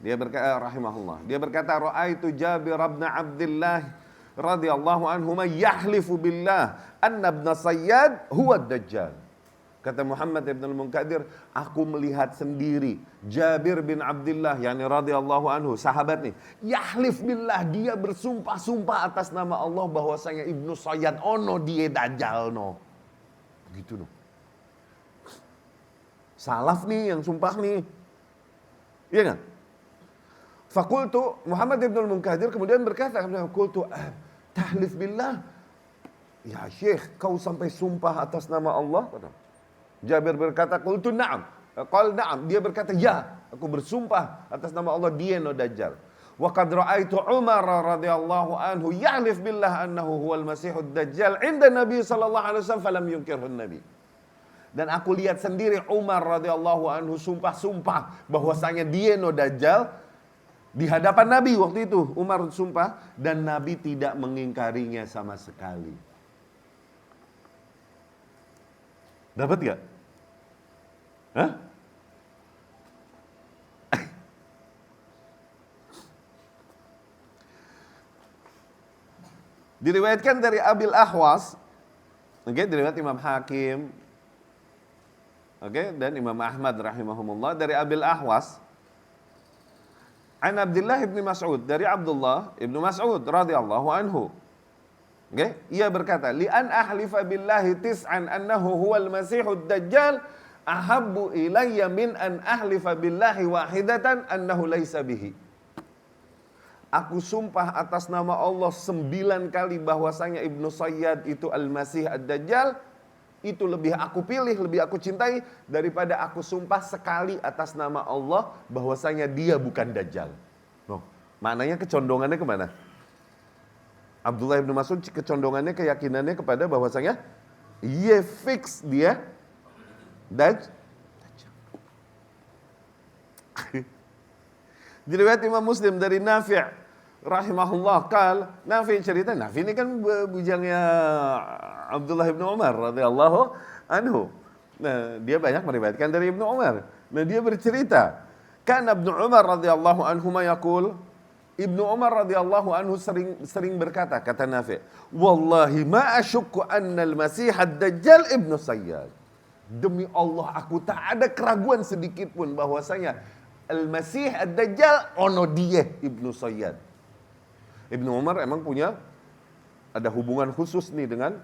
Dia berkata rahimahullah. Dia berkata ra'aitu Jabir bin Abdullah radhiyallahu anhu yahlifu billah anna ibn Sayyad huwa ad-Dajjal. Kata Muhammad ibn Munkadir, aku melihat sendiri Jabir bin Abdullah yani radhiyallahu anhu, sahabat nih, yahlif billah, dia bersumpah-sumpah atas nama Allah bahwasanya Ibnu Sayyad ono dia Dajjal no. Begitu loh. Salaf nih yang sumpah nih. Iya kan? Fakultu, Muhammad ibn Munkadir kemudian berkata, fakultu, tahlif billah. Ya Syekh, kau sampai sumpah atas nama Allah? Jabir berkata, kultu na'am. Qal na'am. Dia berkata, ya, aku bersumpah atas nama Allah, dia no Dajjal. Wa qad ra'aitu Umar radhiyallahu anhu yahlif billah annahu huwal masihud Dajjal 'inda Nabi sallallahu alaihi wasallam falam yunkirhu Nabi. Dan aku lihat sendiri Umar radhiyallahu anhu sumpah-sumpah bahwasanya dia no Dajjal di hadapan Nabi waktu itu. Umar sumpah dan Nabi tidak mengingkarinya sama sekali. Dapat gak? Hah? Diriwayatkan dari Abil Ahwas, diriwayat Imam Hakim, dan Imam Ahmad rahimahumullah dari Abil Ahwas, an Abdullah ibn Mas'ud, dari Abdullah ibn Mas'ud radhiyallahu anhu. Ia berkata, li an ahlifa billahi tis'an annahu huwal masihud Dajjal ahabbu ilayya min an ahlifa billahi wahidatan annahu laysa bihi. Aku sumpah atas nama Allah 9 kali bahwasanya Ibnu Sayyad itu Al-Masih Ad-Dajjal. Itu lebih aku pilih, lebih aku cintai daripada aku sumpah sekali atas nama Allah bahwasanya dia bukan Dajjal. Loh, maknanya kecondongannya kemana? Abdullah ibn Mas'ud kecondongannya, keyakinannya kepada bahwasanya iya fix dia Dajjal. Diriwayat Imam Muslim dari Nafi' rahimahullah qal, Nafi' cerita, Nafi' ini kan bujangnya Abdullah bin Umar radhiyallahu anhu. Nah, dia banyak meriwayatkan dari Ibnu Umar. Nah, dia bercerita, kan Ibnu Umar radhiyallahu anhu yaqul, Ibnu Umar radhiyallahu anhu sering berkata, kata Nafi', wallahi ma asyukku anna al-Masih ad-Dajjal Ibnu Sayyad. Demi Allah, aku tak ada keraguan sedikit pun bahwasanya Al-Masih Ad-Dajjal ono dia Ibnu Sayyad. Ibnu Umar emang punya ada hubungan khusus nih dengan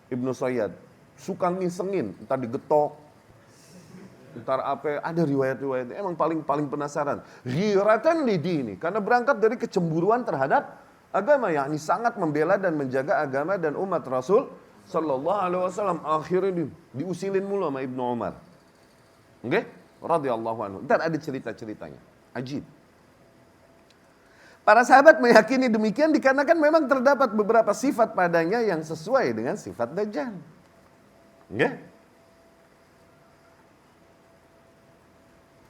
Ibnu Sayyad. Suka ngisengin, entah digetok. Ntar apa? Ada riwayat-riwayat. Emang paling penasaran. Ghiratan lidini, karena berangkat dari kecemburuan terhadap agama, yakni sangat membela dan menjaga agama dan umat Rasul sallallahu alaihi wasallam. Akhirnya diusilin mulu sama Ibnu Umar. Oke? Radhiyallahu anhu. Ntar ada cerita-ceritanya. Ajib. Para sahabat meyakini demikian dikarenakan memang terdapat beberapa sifat padanya yang sesuai dengan sifat Dajjal. Oke?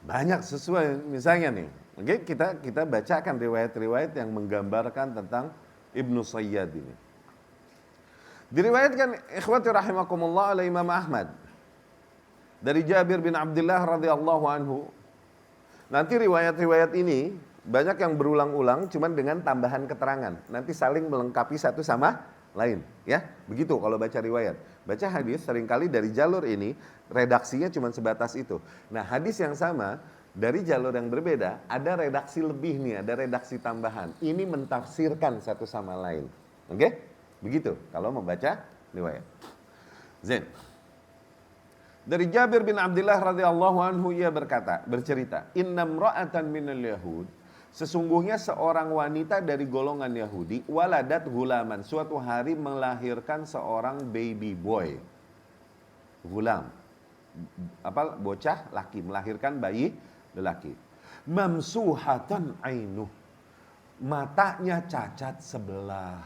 Banyak sesuai, misalnya nih. Oke, kita bacakan riwayat-riwayat yang menggambarkan tentang Ibnu Sayyad ini. Diriwayatkan ikhwati rahimakumullah oleh Imam Ahmad dari Jabir bin Abdullah radhiyallahu anhu. Nanti riwayat-riwayat ini banyak yang berulang-ulang cuman dengan tambahan keterangan. Nanti saling melengkapi satu sama lain, ya. Begitu kalau baca riwayat. Baca hadis seringkali dari jalur ini redaksinya cuman sebatas itu. Nah, hadis yang sama dari jalur yang berbeda ada redaksi lebih nih, ada redaksi tambahan. Ini mentafsirkan satu sama lain. Oke? Begitu kalau membaca riwayat. Zain. Dari Jabir bin Abdullah radhiyallahu anhu ia bercerita, "Inna imra'atan minal yahud", sesungguhnya seorang wanita dari golongan Yahudi, waladat gulaman, suatu hari melahirkan seorang baby boy. Gulam, bocah laki, melahirkan bayi lelaki. Mamsuhatan ainuh, matanya cacat sebelah.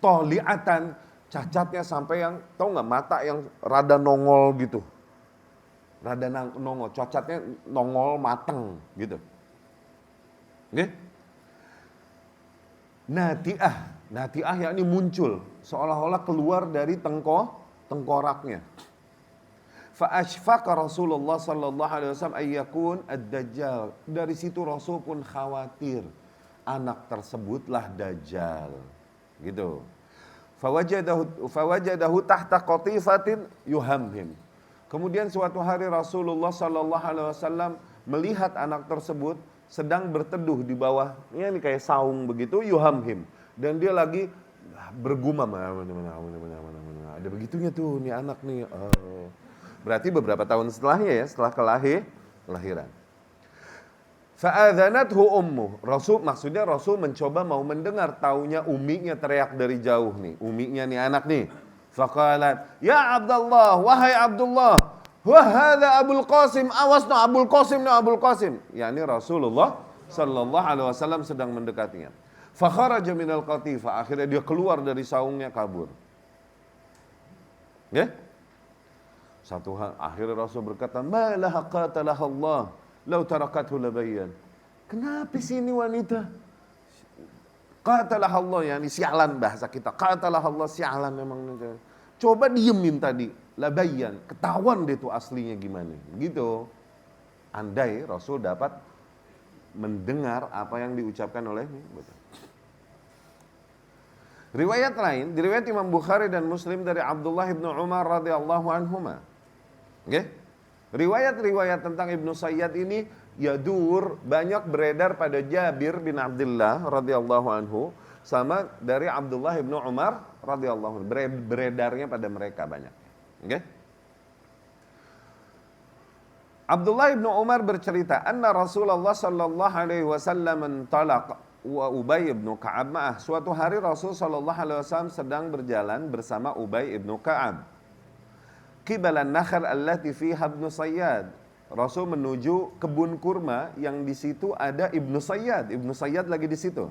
Toliatan, cacatnya sampai yang, tahu nggak, mata yang rada nongol gitu. Rada nongol, cacatnya nongol mateng gitu. Oke? Nati'ah yakni muncul, seolah-olah keluar dari tengkoraknya. Fa ashfaqa Rasulullah sallallahu alaihi wasallam ayyakun ad-dajjal. Dari situ Rasul pun khawatir anak tersebutlah Dajjal. Gitu. Fawajadahu tahta qatifatin yuhamhim. Kemudian suatu hari Rasulullah sallallahu alaihi wasallam melihat anak tersebut sedang berteduh di bawah, ini kayak saung begitu, yuhamhim. Dan dia lagi bergumam, ada begitunya tuh nih anak nih. Berarti beberapa tahun setelahnya ya, setelah kelahiran. Fa'adhanathu ummu. Rasul mencoba mau mendengar, taunya uminya teriak dari jauh nih. Uminya nih anak nih. Faqalat, "Ya Abdullah, wahai Abdullah, wa hadza Abul Qasim, awas no Abul Qasim no Abul Qasim." Yani Rasulullah sallallahu alaihi wasallam sedang mendekatinya. Fa kharaja minal qatifa, akhirnya dia keluar dari saungnya, kabur. Ya? Satu hal, akhirnya Rasul berkata, "Ma laha qatalaha Allah, law tarakathu labayyan." Kenapa sih ini wanita? Qatalaha Allah, yani sialan bahasa kita. Qatalaha Allah, sialan memang. Coba diemin tadi, labayyan, ketahuan deh tuh aslinya gimana. Gitu. Andai Rasul dapat mendengar apa yang diucapkan oleh riwayat lain, diriwayat Imam Bukhari dan Muslim dari Abdullah ibn Umar radhiyallahu anhuma. Okay? Riwayat-riwayat tentang Ibnu Sayyad ini yadur, banyak beredar pada Jabir bin Abdullah radhiyallahu anhu sama dari Abdullah ibn Umar radhiyallahu anhu. Beredarnya pada mereka banyak. Okay? Abdullah ibn Umar bercerita, anna Rasulullah sallallahu alaihi wasallam antalaq wa Ubay ibn Ka'ab ma'ah. Suatu hari Rasul sallallahu alaihi wasallam sedang berjalan bersama Ubay ibn Ka'ab. Qibalan nakhal allati fiha Ibnu Sayyad. Rasul menuju kebun kurma yang di situ ada Ibnu Sayyad. Ibnu Sayyad lagi di situ.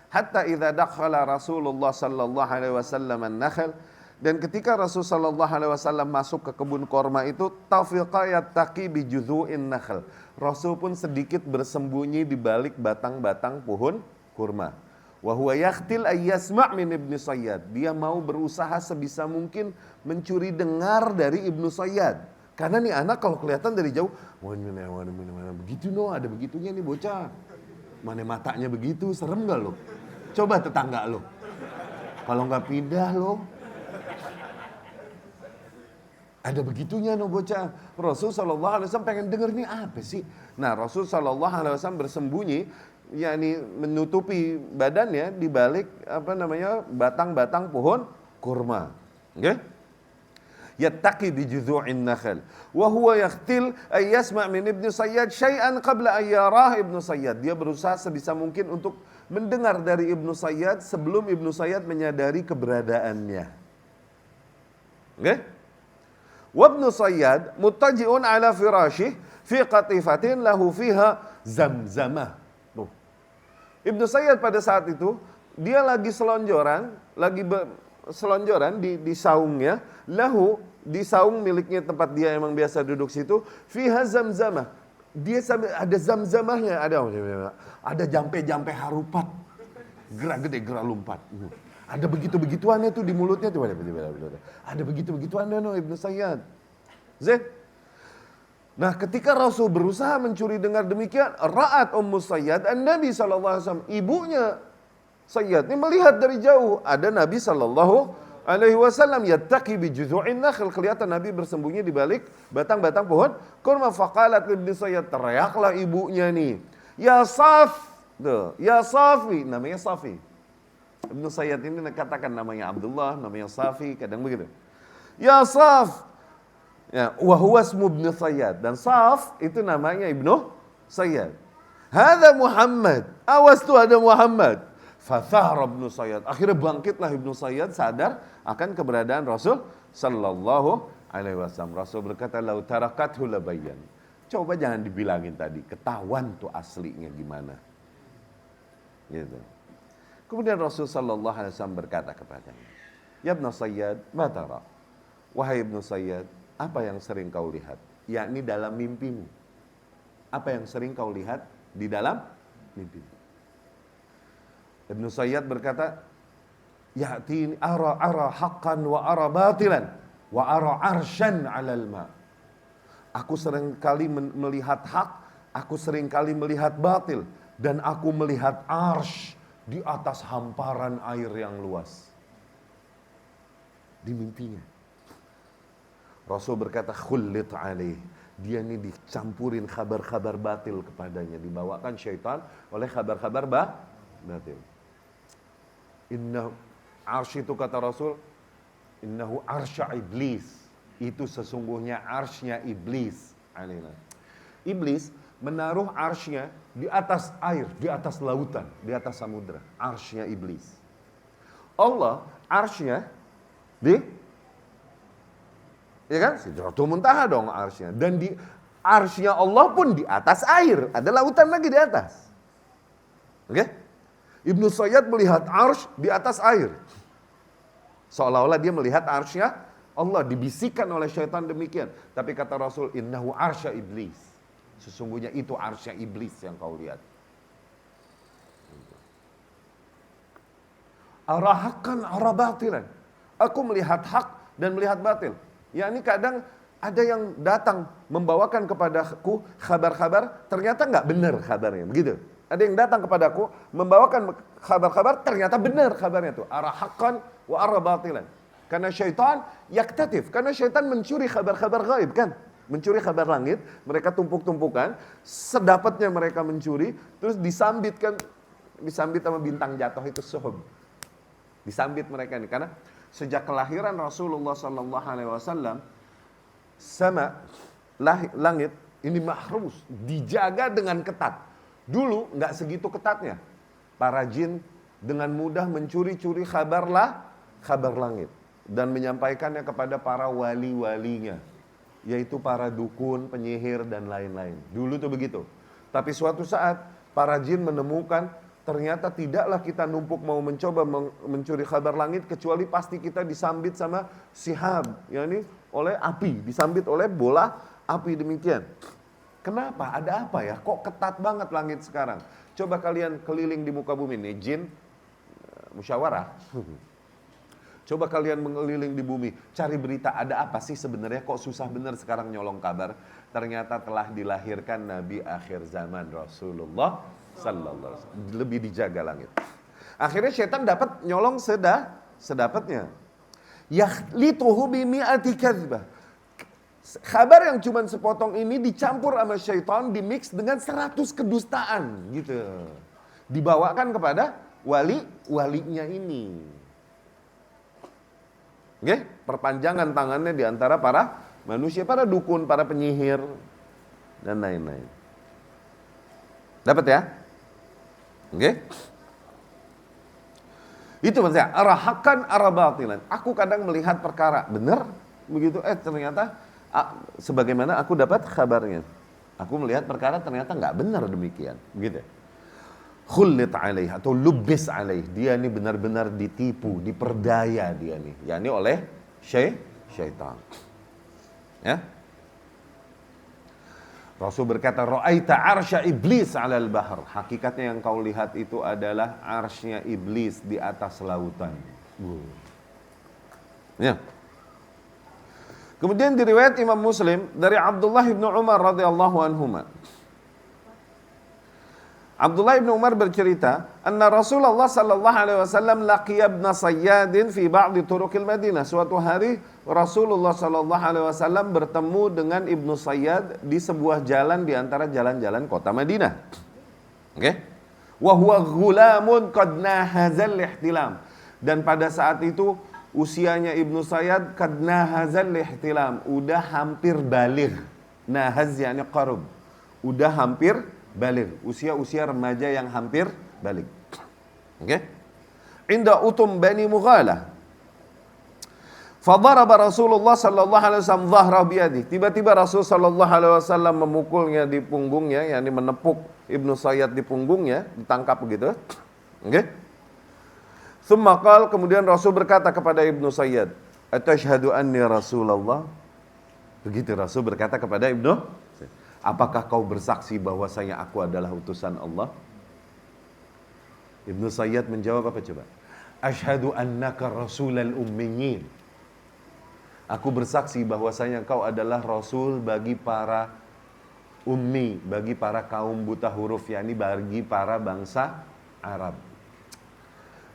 Hatta idza dakhala Rasulullah sallallahu alaihi wasallam an-nakhl, dan ketika Rasul sallallahu alaihi wasallam masuk ke kebun kurma itu, tafiqa yattaqi bi judhu'in nakhl. Rasul pun sedikit bersembunyi di balik batang-batang pohon kurma. Wa huwa yakhtil ay yasma' min Ibnu Sayyad. Dia mau berusaha sebisa mungkin mencuri dengar dari Ibnu Sayyad. Karena nih anak kalau kelihatan dari jauh, mana begitu no, ada begitunya nih bocah. Mana matanya begitu, serem gak lo? Coba tetangga lo. Kalau nggak pindah lo. Ada begitunya no bocah. Rasul sallallahu alaihi wasallam pengen denger nih apa sih? Nah, Rasul sallallahu alaihi wasallam bersembunyi, yakni menutupi badannya di balik batang-batang pohon kurma. Oke? yattaqi bi judhu'in nakhl wa huwa yaqtil ay yasma' min Ibnu Sayyad syai'an qabla ay yarah Ibnu Sayyad. Dia berusaha sebisa mungkin untuk mendengar dari Ibnu Sayyad sebelum Ibnu Sayyad menyadari keberadaannya. Oke? Wa Ibnu Sayyad muttaji'un ala firashih fi qatifatin lahu fiha zamzamah. Ibnu Sayyad pada saat itu dia lagi selonjoran, selonjoran di saungnya, lahu di saung miliknya tempat dia emang biasa duduk situ, fiha zamzamah. Dia sambil ada zamzamahnya, ada jampe-jampe harupat. Gerak gede, gerak lompat. Ada begitu-begituannya tuh di mulutnya tuh. Ada begitu-begituannya no Ibnu Sayyad. Nah, ketika Rasul berusaha mencuri dengar demikian, ra'at Ummu Sayyad an-Nabi sallallahu alaihi wasallam, ibunya Sayyad ini melihat dari jauh ada Nabi sallallahu alaihi wasallam yattaqi bi judhu'in nakhl, kelihatan Nabi bersembunyi di balik batang-batang pohon kurma. Faqalat Ibnu Sayyad, teriaklah ibunya nih, ya Saf, tuh, ya Safi, namanya Safi. Ibnu Sayyad ini katakan namanya Abdullah, namanya Safi, kadang begitu. Ya Saf. Ya, wa huwa ismu Ibnu Sayyad, dan Saf itu namanya Ibnu Sayyad. Hadza Muhammad, awas tuh ada Muhammad. Fathara Ibnu Sayyad, akhirnya bangkitlah Ibnu Sayyad sadar akan keberadaan Rasul sallallahu alaihi wasallam. Rasul berkata, "Lau tarakathu labayyan." Coba jangan dibilangin tadi, ketahuan tuh aslinya gimana. Gitu. Kemudian Rasul sallallahu alaihi wasallam berkata kepadanya, "Ya Ibnu Sayyad, ma tara?" Wahai Ibnu Sayyad, apa yang sering kau lihat? Yakni dalam mimpimu. Apa yang sering kau lihat di dalam mimpimu? Ibnu Sayyad berkata, ya'tini ara haqqan wa ara batilan wa ara arsyan 'alal ma. Aku sering kali melihat hak, aku sering kali melihat batil, dan aku melihat arsy di atas hamparan air yang luas. Di mimpinya. Rasul berkata, khullit alaih. Dia ini dicampurin kabar-kabar batil kepadanya, dibawakan syaitan oleh kabar-kabar batil. Inna arsy itu kata Rasul, innahu arsya iblis. Itu sesungguhnya arsy-nya iblis. Iblis menaruh arsy-nya di atas air, di atas lautan, di atas samudra. Arsy-nya iblis. Allah arsy-nya di, ya kan? Sidratul Muntaha dong arsy-nya. Dan di arsy-nya Allah pun di atas air. Ada lautan lagi di atas. Oke? Ibnu Sayyad melihat arsy di atas air. Seolah-olah dia melihat arsy-nya Allah, dibisikkan oleh syaitan demikian. Tapi kata Rasul, innahu arsya iblis. Sesungguhnya itu arsy iblis yang kau lihat. Ara haqqan ara batilan. Aku melihat hak dan melihat batil. Ya, ini kadang ada yang datang membawakan kepadaku kabar-kabar, ternyata nggak benar kabarnya, begitu. Ada yang datang kepadaku membawakan kabar-kabar, ternyata benar kabarnya itu. Ara haqqan wa ara batilan. Karena syaitan yaktatif, karena syaitan mencuri kabar-kabar gaib kan. Mencuri kabar langit, mereka tumpuk-tumpukan, sedapatnya mereka mencuri, terus disambit sama bintang jatuh itu suhub. Disambit mereka ini, karena sejak kelahiran Rasulullah SAW, sama langit ini mahrus, dijaga dengan ketat. Dulu nggak segitu ketatnya. Para jin dengan mudah mencuri-curi kabar langit dan menyampaikannya kepada para wali-walinya, yaitu para dukun, penyihir dan lain-lain. Dulu tuh begitu. Tapi suatu saat para jin menemukan ternyata tidaklah kita numpuk mau mencoba mencuri kabar langit kecuali pasti kita disambit sama sihab, yakni oleh api, disambit oleh bola api demikian. Kenapa? Ada apa ya? Kok ketat banget langit sekarang? Coba kalian keliling di muka bumi nih, jin musyawarah. Coba kalian mengeliling di bumi, cari berita ada apa sih sebenarnya, kok susah bener sekarang nyolong kabar. Ternyata telah dilahirkan Nabi akhir zaman Rasulullah sallallahu alaihi wasallam. Lebih dijaga langit. Akhirnya setan dapat nyolong sedapatnya. Yakhlituhu bi mi'ati kadzbah. Kabar yang cuma sepotong ini dicampur sama syaitan, dimix dengan 100 kedustaan gitu. Dibawakan kepada walinya ini. Oke? Perpanjangan tangannya di antara para manusia, para dukun, para penyihir dan lain-lain. Dapat ya? Oke? Itu maksudnya arahakan arabatilan. Aku kadang melihat perkara benar begitu, ternyata sebagaimana aku dapat kabarnya. Aku melihat perkara ternyata nggak benar demikian, begitu. Khullit alaih atau lubis alaih. Dia ini benar-benar ditipu, diperdaya dia nih, yakni oleh syaitan. Ya. Rasul berkata, ra'aita arsya iblis 'alal bahr. Hakikatnya yang kau lihat itu adalah arsy-nya iblis di atas lautan. Ya. Kemudian diriwayat Imam Muslim dari Abdullah bin Umar radhiyallahu anhuma. Abdullah bin Umar bercerita, anna Rasulullah sallallahu alaihi wasallam laqiya ibn Sayyadin fi ba'd turuqil Madinah. Suatu hari Rasulullah sallallahu alaihi wasallam bertemu dengan Ibnu Sayyad di sebuah jalan di antara jalan-jalan kota Madinah. Oke? Wa huwa ghulamun qad nahazal ihtilam. Dan pada saat itu usianya Ibnu Sayyad qad nahazal ihtilam, udah hampir baligh. Nahaz yakni qarub. Udah hampir baligh, usia remaja yang hampir baligh. Oke? Inda utum Bani Mughalah. Fadaraba Rasulullah sallallahu alaihi wasallam dhahra biyadi. Tiba-tiba Rasul sallallahu alaihi wasallam memukulnya di punggungnya, yakni menepuk Ibnu Sayyad di punggungnya, ditangkap begitu. Oke? Tsumma qala, kemudian Rasul berkata kepada Ibnu Sayyad, "Atashhadu anni Rasulullah?" Begitu Rasul berkata kepada Ibnu, apakah kau bersaksi bahwasanya aku adalah utusan Allah? Ibnu Sayyad menjawab apa coba? Asyhadu annaka rasulal ummiyin. Aku bersaksi bahwasanya kau adalah rasul bagi para ummi, bagi para kaum buta huruf, yakni bagi para bangsa Arab.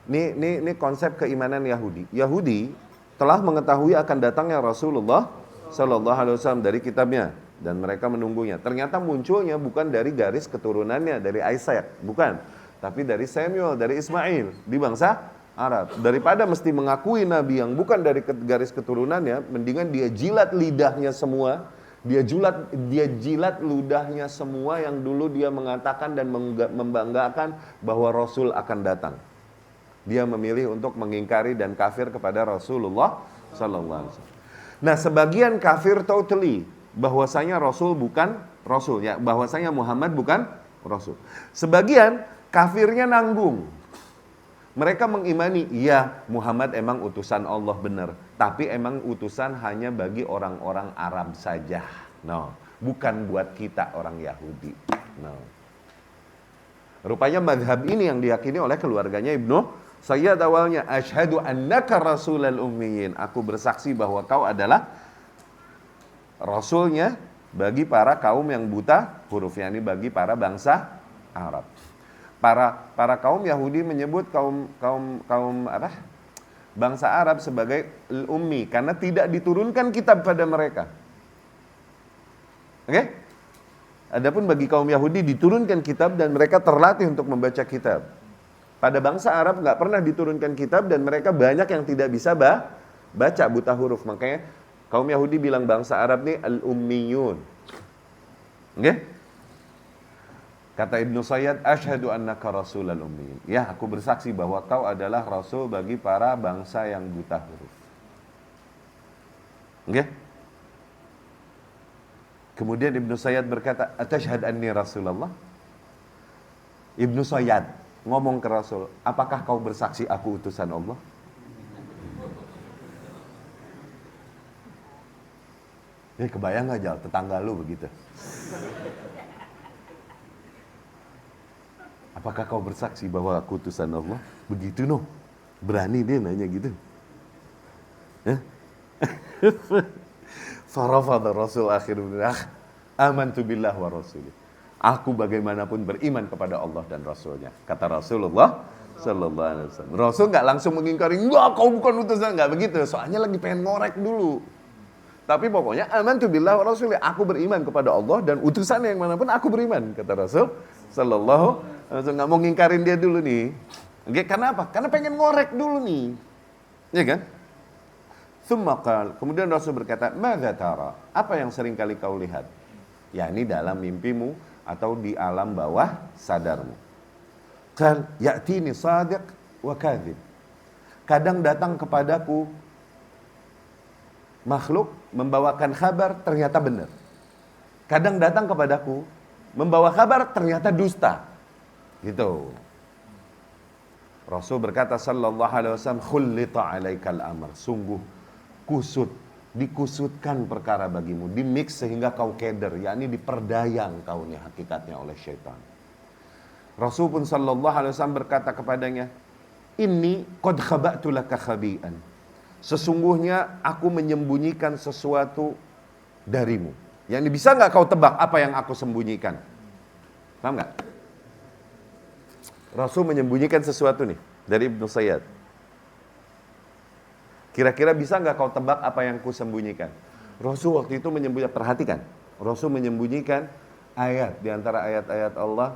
Ini konsep keimanan Yahudi. Yahudi telah mengetahui akan datangnya Rasulullah sallallahu alaihi wasallam dari kitabnya, dan mereka menunggunya. Ternyata munculnya bukan dari garis keturunannya, dari Isaac, bukan. Tapi dari Samuel, dari Ismail, di bangsa Arab. Daripada mesti mengakui Nabi yang bukan dari garis keturunannya, mendingan dia jilat lidahnya semua. Dia jilat ludahnya semua yang dulu dia mengatakan dan membanggakan bahwa Rasul akan datang. Dia memilih untuk mengingkari dan kafir kepada Rasulullah sallallahu alaihi wasallam. Nah, sebagian kafir totally bahwasanya Rasul bukan Rasul, ya, bahwasanya Muhammad bukan Rasul. Sebagian kafirnya nanggung. Mereka mengimani, iya Muhammad emang utusan Allah benar, tapi emang utusan hanya bagi orang-orang Arab saja. No, bukan buat kita orang Yahudi. No. Rupanya mazhab ini yang diyakini oleh keluarganya Ibnu Sayyad awalnya. Asyhadu annaka rasulal ummiyin. Aku bersaksi bahwa kau adalah rasulnya bagi para kaum yang buta huruf, yakni bagi para bangsa Arab. Para kaum Yahudi menyebut kaum bangsa Arab sebagai ummi karena tidak diturunkan kitab pada mereka. Oke? Adapun bagi kaum Yahudi diturunkan kitab dan mereka terlatih untuk membaca kitab. Pada bangsa Arab nggak pernah diturunkan kitab dan mereka banyak yang tidak bisa baca, buta huruf. Makanya kaum Yahudi bilang bangsa Arab ini al-ummiyun. Oke? Kata Ibnu Sayyad, asyhadu annaka rasulal ummiyin. Ya, aku bersaksi bahwa kau adalah rasul bagi para bangsa yang buta huruf. Oke? Kemudian Ibnu Sayyad berkata, atashhad anni Rasulullah? Ibnu Sayyad ngomong ke Rasul, apakah kau bersaksi aku utusan Allah? Kebayang gak Jal, tetangga lu begitu? Apakah kau bersaksi bahwa aku utusan Allah? Begitu noh, berani dia nanya gitu. Farafadha Rasul akhirnya, amantu billah wa rasulih. Aku bagaimanapun beriman kepada Allah dan Rasulnya. Kata Rasulullah sallallahu alaihi wasallam. Rasul nggak langsung mengingkari, enggak kau bukan utusan, nggak begitu. Soalnya lagi pengen ngorek dulu. Tapi pokoknya amantu billah wa rasulih. Aku beriman kepada Allah dan utusan yang manapun aku beriman. Kata Rasul sallallahu alaihi wasallam. Nggak mau ngingkarin dia dulu nih. Oke, karena apa? Karena pengen ngorek dulu nih. Ya kan? Kemudian Rasul berkata, "Madza tara?" Apa yang sering kali kau lihat? Yakni dalam mimpimu atau di alam bawah sadarmu. Qal ya'tini shadiq wa kadhib. Kadang datang kepadaku makhluk membawakan kabar ternyata benar. Kadang datang kepadaku membawa kabar ternyata dusta. Gitu. Rasul berkata sallallahu alaihi wasallam, "Khullita 'alaikal amr." Sungguh dikusutkan perkara bagimu, dimix sehingga kau keder, yakni diperdayang kau nih hakikatnya oleh syaitan. Rasul pun sallallahu alaihi wasallam berkata kepadanya, "Inni qad khaba'tu laka khabi'an." Sesungguhnya aku menyembunyikan sesuatu darimu. Yakni bisa nggak kau tebak apa yang aku sembunyikan? Paham nggak? Rasul menyembunyikan sesuatu nih dari Ibnu Sayyad. Kira-kira bisa nggak kau tebak apa yang ku sembunyikan? Rasul waktu itu menyembunyikan, perhatikan. Rasul menyembunyikan ayat di antara ayat-ayat Allah,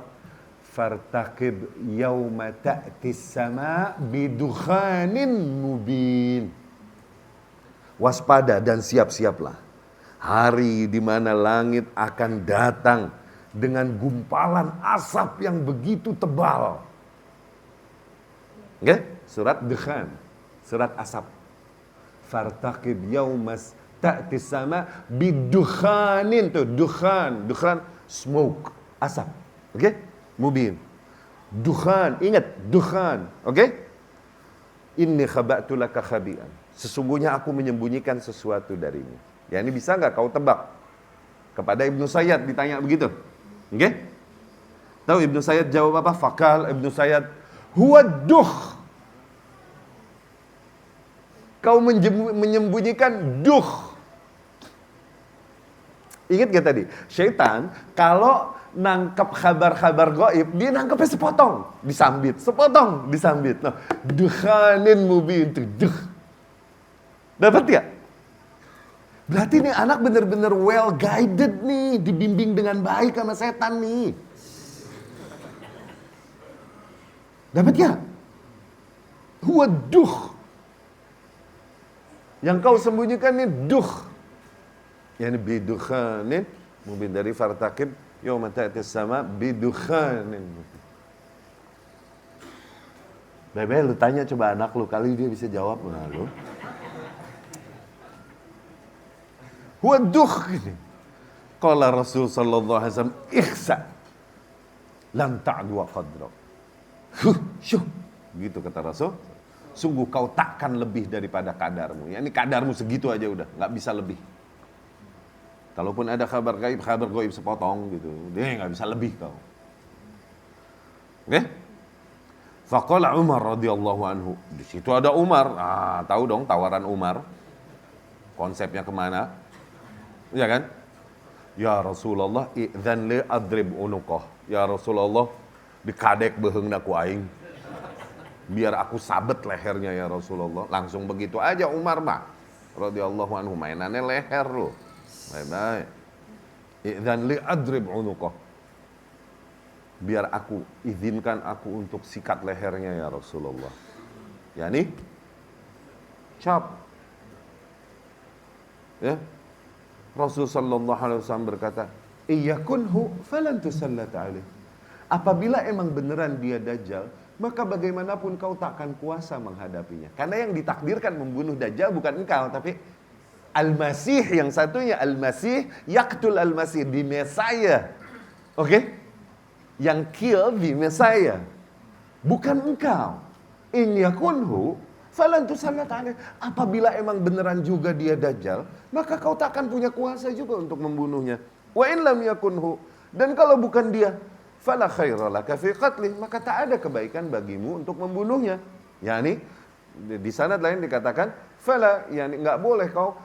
"Fartaqib yauma ta'tis sama bidukhanin mubin." Waspada dan siap-siaplah hari di mana langit akan datang dengan gumpalan asap yang begitu tebal. Oke? Surat Dukhan, surat asap. Fartaqib yaumas ta'tis sama bidukhanin, tuh dukhan smoke, asap. Oke? Mubin. Dukhan, ingat dukhan, oke? Inni khaba'tu laka khabi'an. Sesungguhnya aku menyembunyikan sesuatu darimu. Ya ini bisa nggak kau tebak? Kepada Ibnu Sayyad ditanya begitu. Oke? Tahu Ibnu Sayyad jawab apa? Fakal Ibnu Sayyad, "Huwa duh." Kau menyembunyikan duh. Ingat gak tadi? Syaitan kalau nangkep kabar-kabar gaib, dia nangkepnya sepotong, disambit, sepotong, disambit. Nah, dukhanin mubin itu duh. Dapat ya? Berarti nih anak bener-bener well guided nih, dibimbing dengan baik sama setan nih. Dapat ya? Huwa duh. Yang kau sembunyikan nih duh. Yani bidukhanin mubin, dari fartaqib yauma ta'tis sama bidukhanin. Bebe, lu tanya coba anak lu, kali dia bisa jawab nggak lu? Huwa duh gini. Qala Rasul sallallahu alaihi wasallam, "Ikhsa lam ta'du qadra." Syuh, gitu kata Rasul. Sungguh kau takkan lebih daripada kadarmu. Ya, ini kadarmu segitu aja udah, nggak bisa lebih. Kalaupun ada kabar gaib sepotong gitu, dia nggak bisa lebih kau. Oke? Faqala Umar radhiyallahu anhu. Di situ ada Umar. Ah, tahu dong tawaran Umar. Konsepnya kemana? Ya kan? Ya Rasulullah, idzan li adrib unuqah. Ya Rasulullah, dikadek beheungna ku aing. Biar aku sabet lehernya ya Rasulullah. Langsung begitu aja Umar mah radhiyallahu anhu, mainannya leher loh. Baik-baik. Idzan li adrib unuqah. Biar aku izinkan aku untuk sikat lehernya ya Rasulullah. Yani chop. Ya. Rasul sallallahu alaihi wasallam berkata, "Iyakunhu falan tusallat alaih." Apabila emang beneran dia dajjal, maka bagaimanapun kau takkan kuasa menghadapinya. Karena yang ditakdirkan membunuh Dajjal bukan engkau, tapi Al-Masih yang satunya. Al-Masih yaqtul Al-Masih, di Mesiah. Oke? Yang kill di Mesiah. Bukan engkau. In yakunhu falan tusallat alaih. Apabila emang beneran juga dia Dajjal, maka kau takkan punya kuasa juga untuk membunuhnya. Wa in lam yakunhu, dan kalau bukan dia, fala khaira laka fi qatlih, maka tak ada kebaikan bagimu untuk membunuhnya. Yani di sanad lain dikatakan fala, yani enggak boleh kau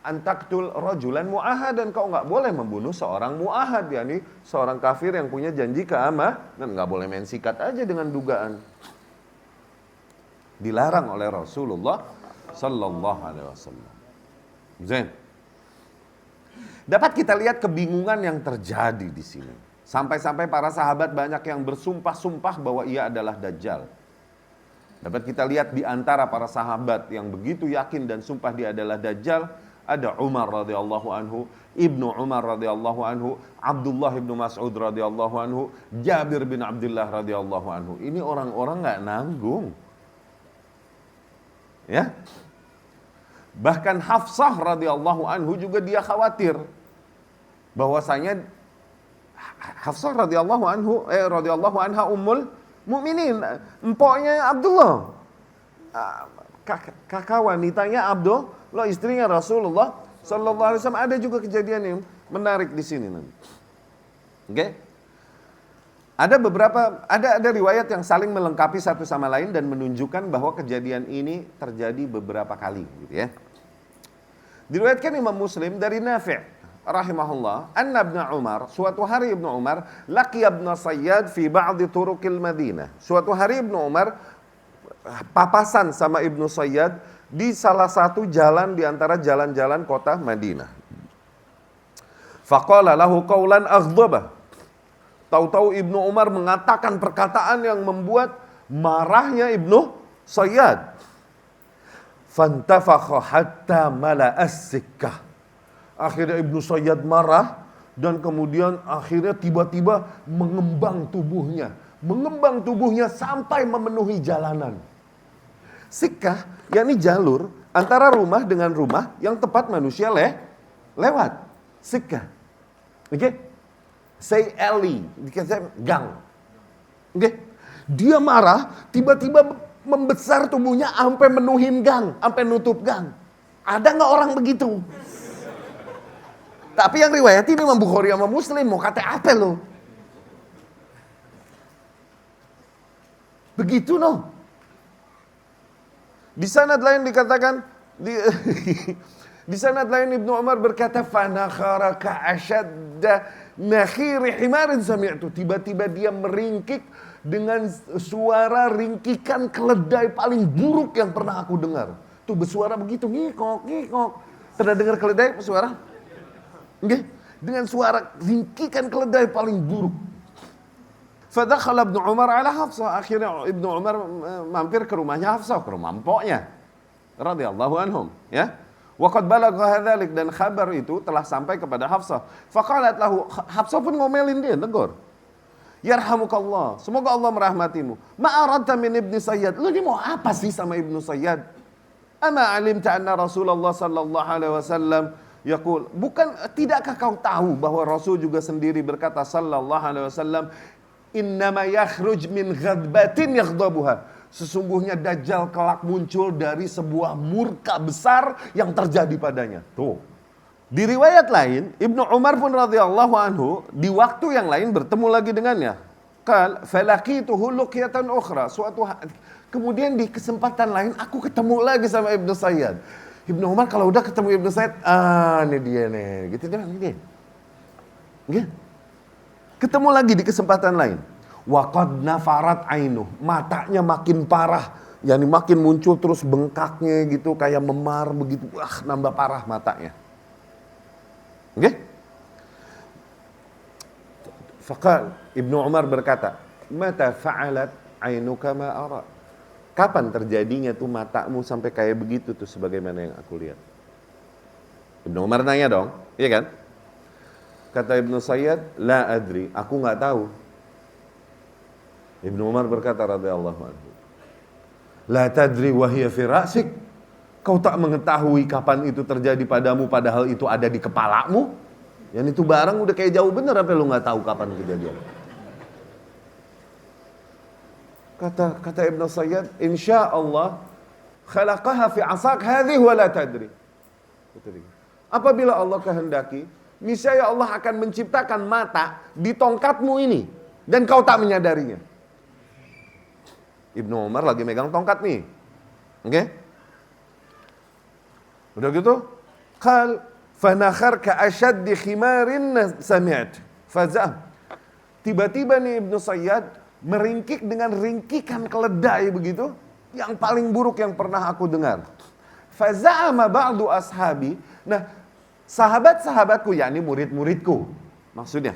antaktul rajulan muahadan, kau enggak boleh membunuh seorang muahad, yani seorang kafir yang punya janji keamanan, dan enggak boleh main sikat aja dengan dugaan. Dilarang oleh Rasulullah sallallahu alaihi wasallam. Zain. Dapat kita lihat kebingungan yang terjadi di sini. Sampai-sampai para sahabat banyak yang bersumpah-sumpah bahwa ia adalah Dajjal. Dapat kita lihat di antara para sahabat yang begitu yakin dan sumpah dia adalah Dajjal, ada Umar radhiyallahu anhu, Ibnu Umar radhiyallahu anhu, Abdullah ibnu Mas'ud radhiyallahu anhu, Jabir bin Abdullah radhiyallahu anhu. Ini orang-orang nggak nanggung. Ya. Bahkan Hafsah radhiyallahu anhu juga dia khawatir bahwasanya Hafsah radhiyallahu anha ummul mukminin, empoknya Abdullah, kakak wanitanya Abdullah, istrinya Rasulullah sallallahu alaihi wasallam. Ada juga kejadian yang menarik di sini nanti. Oke? Ada riwayat yang saling melengkapi satu sama lain dan menunjukkan bahwa kejadian ini terjadi beberapa kali, gitu ya. Diriwayatkan Imam Muslim dari Nafi' rahimahullah, anna Ibnu Umar, suatu hari Ibnu Umar laqiya Ibnu Sayyad fi ba'di turuqil Madinah. Suatu hari Ibnu Umar papasan sama Ibnu Sayyad di salah satu jalan di antara jalan-jalan kota Madinah. Faqala lahu qawlan aghdaba. Tahu-tahu Ibnu Umar mengatakan perkataan yang membuat marahnya Ibnu Sayyad. Fantafakha hatta mala'as sikkah. Akhirnya Ibnu Sayyad marah dan kemudian akhirnya tiba-tiba mengembang tubuhnya sampai memenuhi jalanan. Sikkah, yakni jalur antara rumah dengan rumah yang tempat manusia lewat. Sikkah. Oke? Say alley, dikasih gang. Oke? Dia marah, tiba-tiba membesar tubuhnya sampai menuhin gang, sampai nutup gang. Ada nggak orang begitu? Tapi yang riwayat ini Imam Bukhari sama Muslim, mau kata apa lo? Begitu no. Di sanad lain dikatakan di sanad lain Ibnu Umar berkata fanakhara ka'ashadda nakhiri himarin sami'tu. Tiba-tiba dia meringkik dengan suara ringkikan keledai paling buruk yang pernah aku dengar. Tuh bersuara begitu, ngikok. Pernah dengar keledai bersuara? Okay. Dengan suara ringkikan keledai paling buruk. Fadakhala Ibnu Umar ala Hafsah. Akhirnya Ibnu Umar mampir ke rumahnya Hafsah, ke rumah mpoknya radhiyallahu anhum, ya. Wa qad balagha hadzalik, dan kabar itu telah sampai kepada Hafsah. Faqalat lahu, Hafsah pun ngomelin dia, tegur. Yarhamukallah, semoga Allah merahmatimu. Ma aradta min Ibnu Sayyad. Lu ini mau apa sih sama Ibnu Sayyad? Ama alimta anna Rasulullah sallallahu alaihi wasallam yaqul, tidakkah kau tahu bahwa Rasul juga sendiri berkata sallallahu alaihi wasallam, innama yakhruj min ghadbatin yaghdabuha. Sesungguhnya Dajjal kelak muncul dari sebuah murka besar yang terjadi padanya. Tuh. Di riwayat lain, Ibnu Umar pun radhiyallahu anhu di waktu yang lain bertemu lagi dengannya. Qal falaqituhu luqyatan ukhra. Kemudian di kesempatan lain aku ketemu lagi sama Ibnu Sayyad. Ibnu Umar kalau udah ketemu Ibnu Sayyad, ini dia nih, gitu dia, ini dia. Okay? Ketemu lagi di kesempatan lain. Wa qad nafarat ainuh, matanya makin parah, yakni makin muncul terus bengkaknya gitu, kayak memar begitu, nambah parah matanya. Oke? Okay? Faqal, Ibnu Umar berkata, mata fa'alat ainuka ma ara. Kapan terjadinya tuh matamu sampai kayak begitu tuh sebagaimana yang aku lihat? Ibnu Umar nanya dong, iya kan? Kata Ibnu Sayyad, la adri, aku nggak tahu. Ibnu Umar berkata radhiyallahu anhu, la tadri wa hiya fi ra'sik. Kau tak mengetahui kapan itu terjadi padamu padahal itu ada di kepalamu? Yang itu barang udah kayak jauh bener, apa lu nggak tahu kapan kejadian? Kata Ibnu Sayyad, insya Allah khalaqaha fi asak hadhihi wa la tadri. Apabila Allah kehendaki, niscaya Allah akan menciptakan mata di tongkatmu ini dan kau tak menyadarinya. Ibnu Umar lagi megang tongkat nih. Oke? Okay? Udah gitu? Qal fanakhar ka ashaddi khimarin sami'at. Fazah. Tiba-tiba nih Ibnu Sayyad meringkik dengan ringkikan keledai begitu, yang paling buruk yang pernah aku dengar. Faza'ama ba'du ashabi. Nah, sahabat-sahabatku, yakni murid-muridku, maksudnya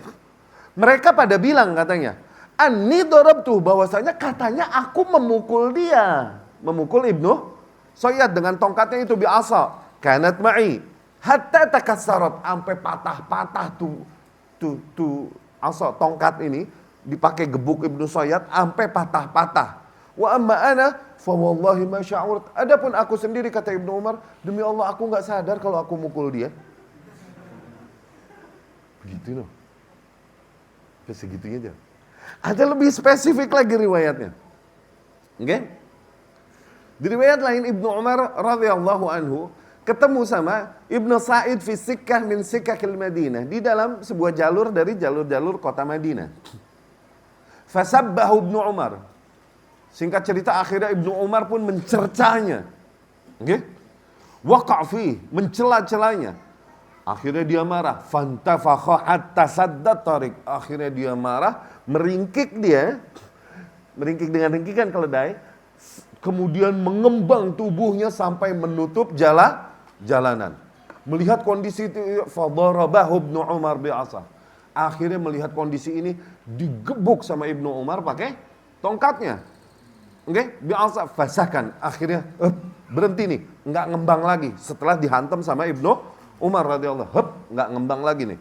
mereka pada bilang katanya, Anni darabtuh, bahwasanya katanya aku memukul dia. Memukul Ibnu Sayyad dengan tongkatnya itu biasa. Kanat ma'i hatta takassarat, sampai patah-patah tuh asa tongkat ini dipakai gebuk Ibnu Sayyad sampai patah-patah. Wa amma ana fa wallahi ma sya'urt. Adapun aku sendiri, kata Ibnu Umar, demi Allah aku enggak sadar kalau aku mukul dia. Begitu loh. Segitunya aja. Ada lebih spesifik lagi riwayatnya. Oke? Di riwayat lain Ibnu Umar radhiyallahu anhu ketemu sama Ibnu Sa'id fi sikkah min sikkahil Madinah, di dalam sebuah jalur dari jalur-jalur kota Madinah. Fasabbahu Ibnu Umar. Singkat cerita akhirnya Ibnu Umar pun mencercanya. Oke? Waqa' fi, mencela-celanya. Akhirnya dia marah, fantafakha hatta saddat tariq. Akhirnya dia marah, meringkik dengan ringkikan keledai, kemudian mengembang tubuhnya sampai menutup jalanan. Melihat kondisi itu, fadarabahu Ibnu Umar bi'asa. Akhirnya melihat kondisi ini, digebuk sama Ibnu Umar pakai tongkatnya. Oke, bi'asa fasakan. Akhirnya berhenti nih, nggak ngembang lagi setelah dihantam sama Ibnu Umar radhiyallahu, nggak ngembang lagi nih.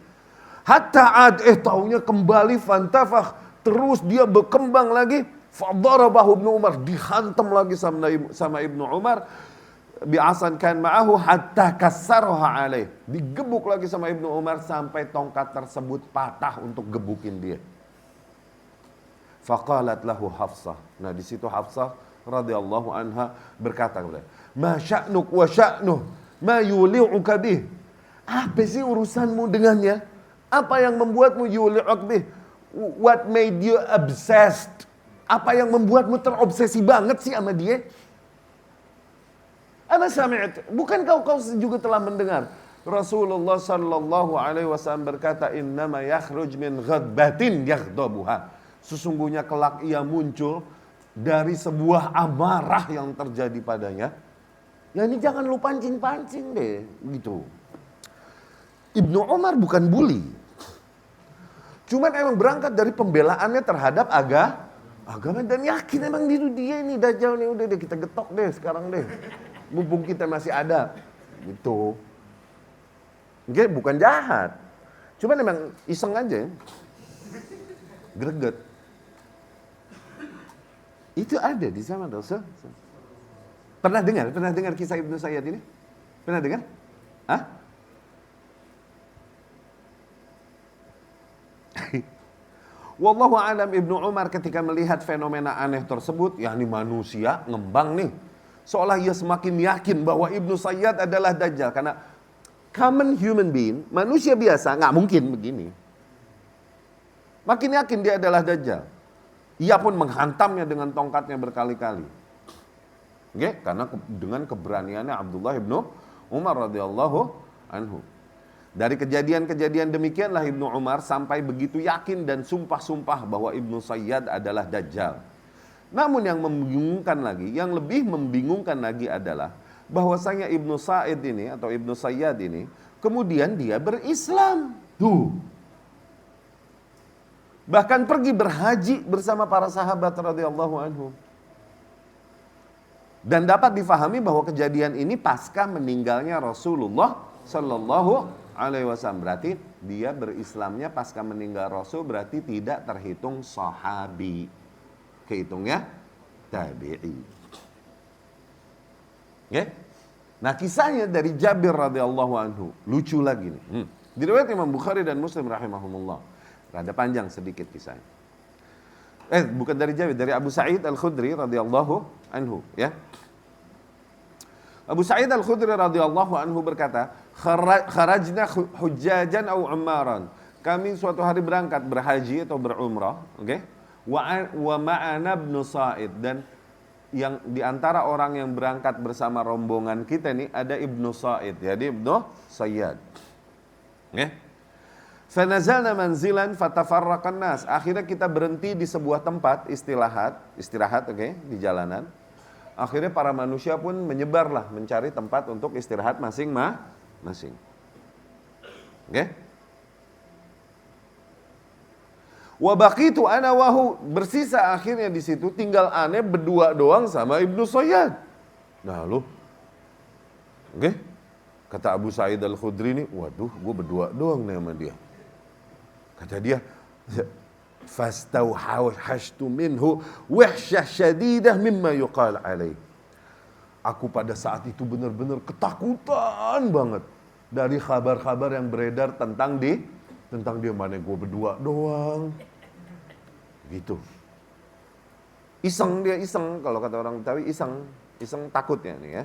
Hatta taunya kembali fantafakh, terus dia berkembang lagi. Fadarabahu Ibnu Umar, dihantam lagi sama Ibnu Umar. Bi'asan kan ma'ahu hatta kassaraha alaih. Digebuk lagi sama Ibnu Umar sampai tongkat tersebut patah untuk gebukin dia. Faqalat lahu Hafsah. Nah di situ Hafsah radhiyallahu anha berkata kepada, ma sya'nuk wa sya'nuh ma yuli'uka bih. Apa sih urusanmu dengannya? Apa yang membuatmu yuli'uk bih? What made you obsessed? Apa yang membuatmu terobsesi banget sih sama dia? Ana sami'at, bukankah kau juga telah mendengar Rasulullah sallallahu alaihi wasallam berkata, innama yakhruj min ghadbatin yaghdabuha. Sesungguhnya kelak ia muncul dari sebuah amarah yang terjadi padanya. Ya ini jangan lu pancing-pancing deh, gitu. Ibnu Umar bukan bully. Cuman emang berangkat dari pembelaannya terhadap agama dan yakin emang dia ini Dajjal nih, udah deh kita getok deh sekarang deh. Mumpung kita masih ada. Gitu. Oke, bukan jahat. Cuman emang iseng aja. Greget. Itu ada di zaman Rasul. Pernah dengar kisah Ibnu Sayyad ini? Pernah dengar? Hah? Wallahu alam, Ibnu Umar ketika melihat fenomena aneh tersebut, yakni manusia ngembang nih, seolah ia semakin yakin bahwa Ibnu Sayyad adalah Dajjal. Karena common human being, manusia biasa, nggak mungkin begini. Makin yakin dia adalah Dajjal. Ia pun menghantamnya dengan tongkatnya berkali-kali. Oke, karena dengan keberaniannya Abdullah ibnu Umar radhiyallahu anhu. Dari kejadian-kejadian demikianlah Ibnu Umar sampai begitu yakin dan sumpah-sumpah bahwa Ibnu Sayyad adalah Dajjal. Namun yang membingungkan lagi, yang lebih membingungkan lagi adalah bahwasanya Ibnu Sa'id ini atau Ibnu Sayyad ini kemudian dia berislam. Tuh. Bahkan pergi berhaji bersama para sahabat radhiyallahu anhum. Dan dapat difahami bahwa kejadian ini pasca meninggalnya Rasulullah sallallahu alaihi wasallam. Berarti dia berislamnya pasca meninggal Rasul, berarti tidak terhitung sahabi. Kehitungnya tabi'i. Oke? Nah, kisahnya dari Jabir radhiyallahu anhu, lucu lagi nih. Diriwayat Imam Bukhari dan Muslim rahimahumullah. Rada panjang sedikit kisahnya. Bukan dari Jabir, dari Abu Sa'id Al-Khudri radhiyallahu anhu, ya. Abu Sa'id Al-Khudri radhiyallahu anhu berkata, kharajna hujjajan au ummaran. Kami suatu hari berangkat berhaji atau berumrah, oke? Wa ma'ana Ibnu Sa'id, dan yang di antara orang yang berangkat bersama rombongan kita nih ada Ibnu Sa'id, jadi Ibnu Sayyad. Oke? Fanazalna manzilan fatafarraqan nas. Akhirnya kita berhenti di sebuah tempat istirahat, oke, di jalanan. Akhirnya para manusia pun menyebarlah mencari tempat untuk istirahat masing-masing. Oke? Wa baqitu ana wahu, bersisa akhirnya di situ tinggal aneh berdua doang sama Ibnu Sayyad. Nah lu, oke? Kata Abu Sa'id Al-Khudri nih, waduh, gue berdua doang nih sama dia. Kata dia, fastauhashtu minhu wahsyah syadidah mimma yuqal alaih. Aku pada saat itu benar-benar ketakutan banget dari kabar-kabar yang beredar tentang dia, mana gue berdua doang. Gitu. Iseng, kalau kata orang Betawi iseng takutnya nih ya.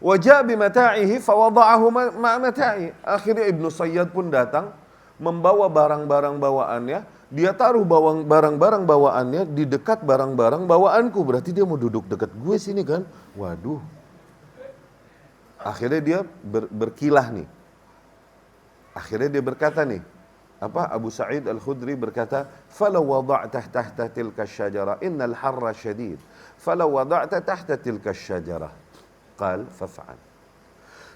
Wajah bimata'ihi fawada'ahu ma'mata'i. Akhirnya Ibnu Sayyad pun datang membawa barang-barang bawaannya. Dia taruh barang-barang bawaannya di dekat barang-barang bawaanku. Berarti dia mau duduk dekat gue sini kan. Waduh. Akhirnya dia berkilah nih. Akhirnya dia berkata nih. Abu Sa'id Al-Khudri berkata, "Falau wada'ta tahta tilka syajara innal harra syadid. Falau wada'ta tahta tilka syajara." Qal faf'al.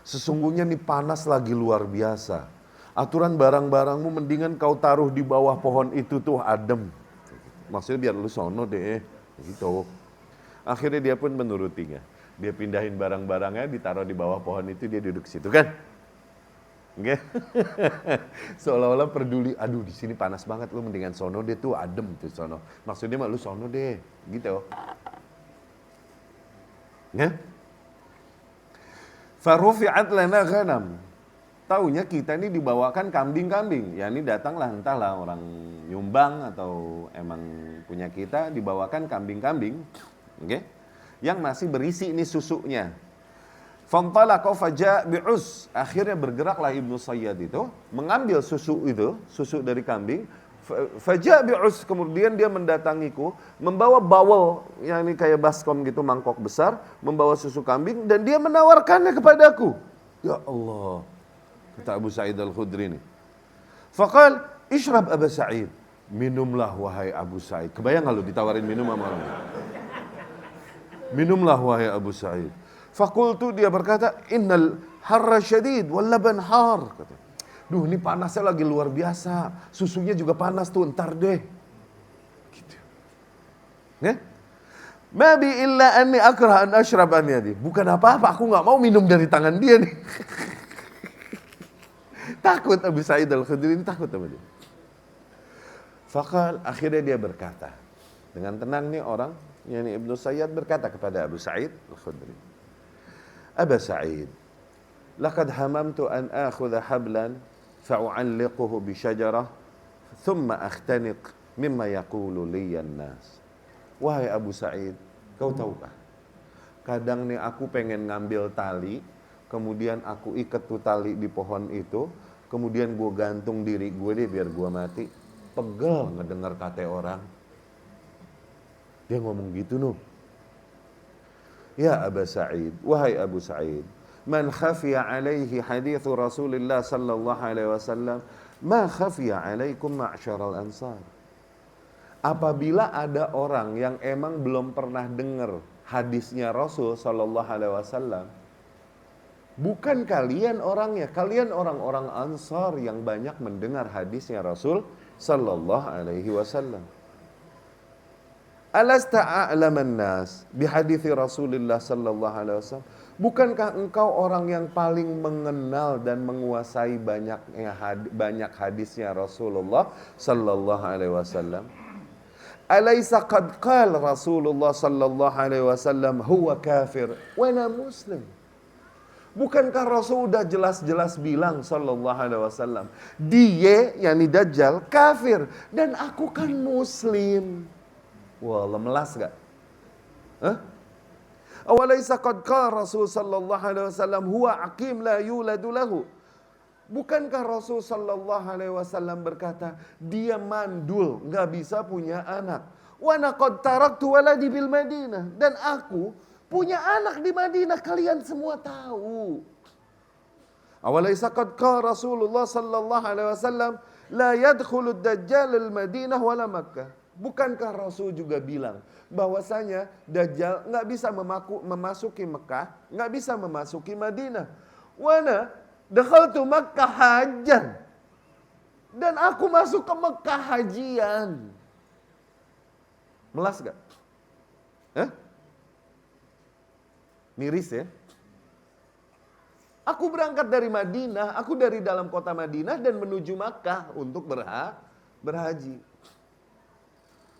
Sesungguhnya nih panas lagi luar biasa. Aturan barang-barangmu mendingan kau taruh di bawah pohon itu tuh adem. Maksudnya biar lu sono deh. Gitu. Akhirnya dia pun menurutinya. Dia pindahin barang-barangnya, ditaruh di bawah pohon itu, dia duduk situ kan. Oke. Seolah-olah peduli, aduh di sini panas banget, lu mendingan sono deh tuh adem tuh sono. Maksudnya mah lu sono deh. Gitu. Ya? Farufi'at lana ghanam. Taunya kita ini dibawakan kambing-kambing. Ya ini datanglah entahlah orang nyumbang atau emang punya kita, dibawakan kambing-kambing. Oke? Yang masih berisi ini susunya. Fantalaqa faja' bi'us. Akhirnya bergeraklah Ibnu Sayyad itu mengambil susu itu, susu dari kambing. Faja' bi'us, kemudian dia mendatangiku membawa bawal yang ini kayak baskom gitu, mangkok besar, membawa susu kambing dan dia menawarkannya kepadaku. Ya Allah, kata Abu Sa'id Al-Khudri ini. Faqal ishrab Abu Sa'id, minumlah wahai Abu Sa'id. Kebayang enggak lu ditawarin minum sama orang? Minumlah wahai Abu Sa'id. Faqultu, dia berkata, innal harra syadid wal laban har. Kata, duh ini panasnya lagi luar biasa. Susunya juga panas tuh, ntar deh. Gitu. Ya? Ma bi illa anni akrah an ashrab an yadi. Bukan apa-apa, aku gak mau minum dari tangan dia nih. Takut Abu Sa'id Al-Khudri ini, takut sama dia. Faqal, akhirnya dia berkata. Dengan tenang nih orang, yakni Ibnu Sayyad berkata kepada Abu Sa'id Al-Khudri. Abu Sa'id, laqad hamamtu an akhudha hablan fa'u'alliquhu bi syajarah thumma akhtaniq mimma yaqulu liyan nas. Wahai Abu Sa'id, kau tahukah? Kadang nih aku pengen ngambil tali, kemudian aku ikat tuh tali di pohon itu, kemudian gue gantung diri gue deh biar gue mati. Pegel ngedengar kata orang. Dia ngomong gitu nuh. Ya Abu Sa'id, wahai Abu Sa'id, man khafiya alaihi hadithu Rasulullah sallallahu alaihi wasallam, ma khafiya alaikum ma'syaral ansar. Apabila ada orang yang emang belum pernah dengar hadisnya Rasul sallallahu alaihi wasallam, bukan kalian orangnya, kalian orang-orang Ansar yang banyak mendengar hadisnya Rasul sallallahu alaihi wasallam. Alasta a'laman nas bihadithi Rasulullah sallallahu alaihi wasallam. Bukankah engkau orang yang paling mengenal dan menguasai banyak hadisnya Rasulullah sallallahu alaihi wasallam? Alaysa qad qala Rasulullah sallallahu alaihi wasallam huwa kafir wa ana muslim? Bukankah Rasul sudah jelas-jelas bilang sallallahu alaihi wasallam, dia yakni Dajjal kafir dan aku kan muslim. Wah, melas gak? Hah? Awalaysa qad qala Rasul sallallahu alaihi wasallam huwa aqim la yuladu lahu. Bukankah Rasul sallallahu alaihi wasallam berkata, dia mandul, enggak bisa punya anak. Wa laqad taraktu waladi bil Madinah, dan aku punya anak di Madinah, kalian semua tahu. Awalaysa qad qala Rasulullah sallallahu alaihi wasallam la yadkhulu ad-dajjal al-Madinah wala Makkah. Bukankah Rasul juga bilang bahwasanya Dajjal nggak bisa memasuki Mekah, nggak bisa memasuki Madinah. Wana dakhaltu Makkah hajjan. Dan aku masuk ke Mekah hajian. Melas gak? Miris ya? Aku berangkat dari Madinah, aku dari dalam kota Madinah dan menuju Makkah untuk berhaji.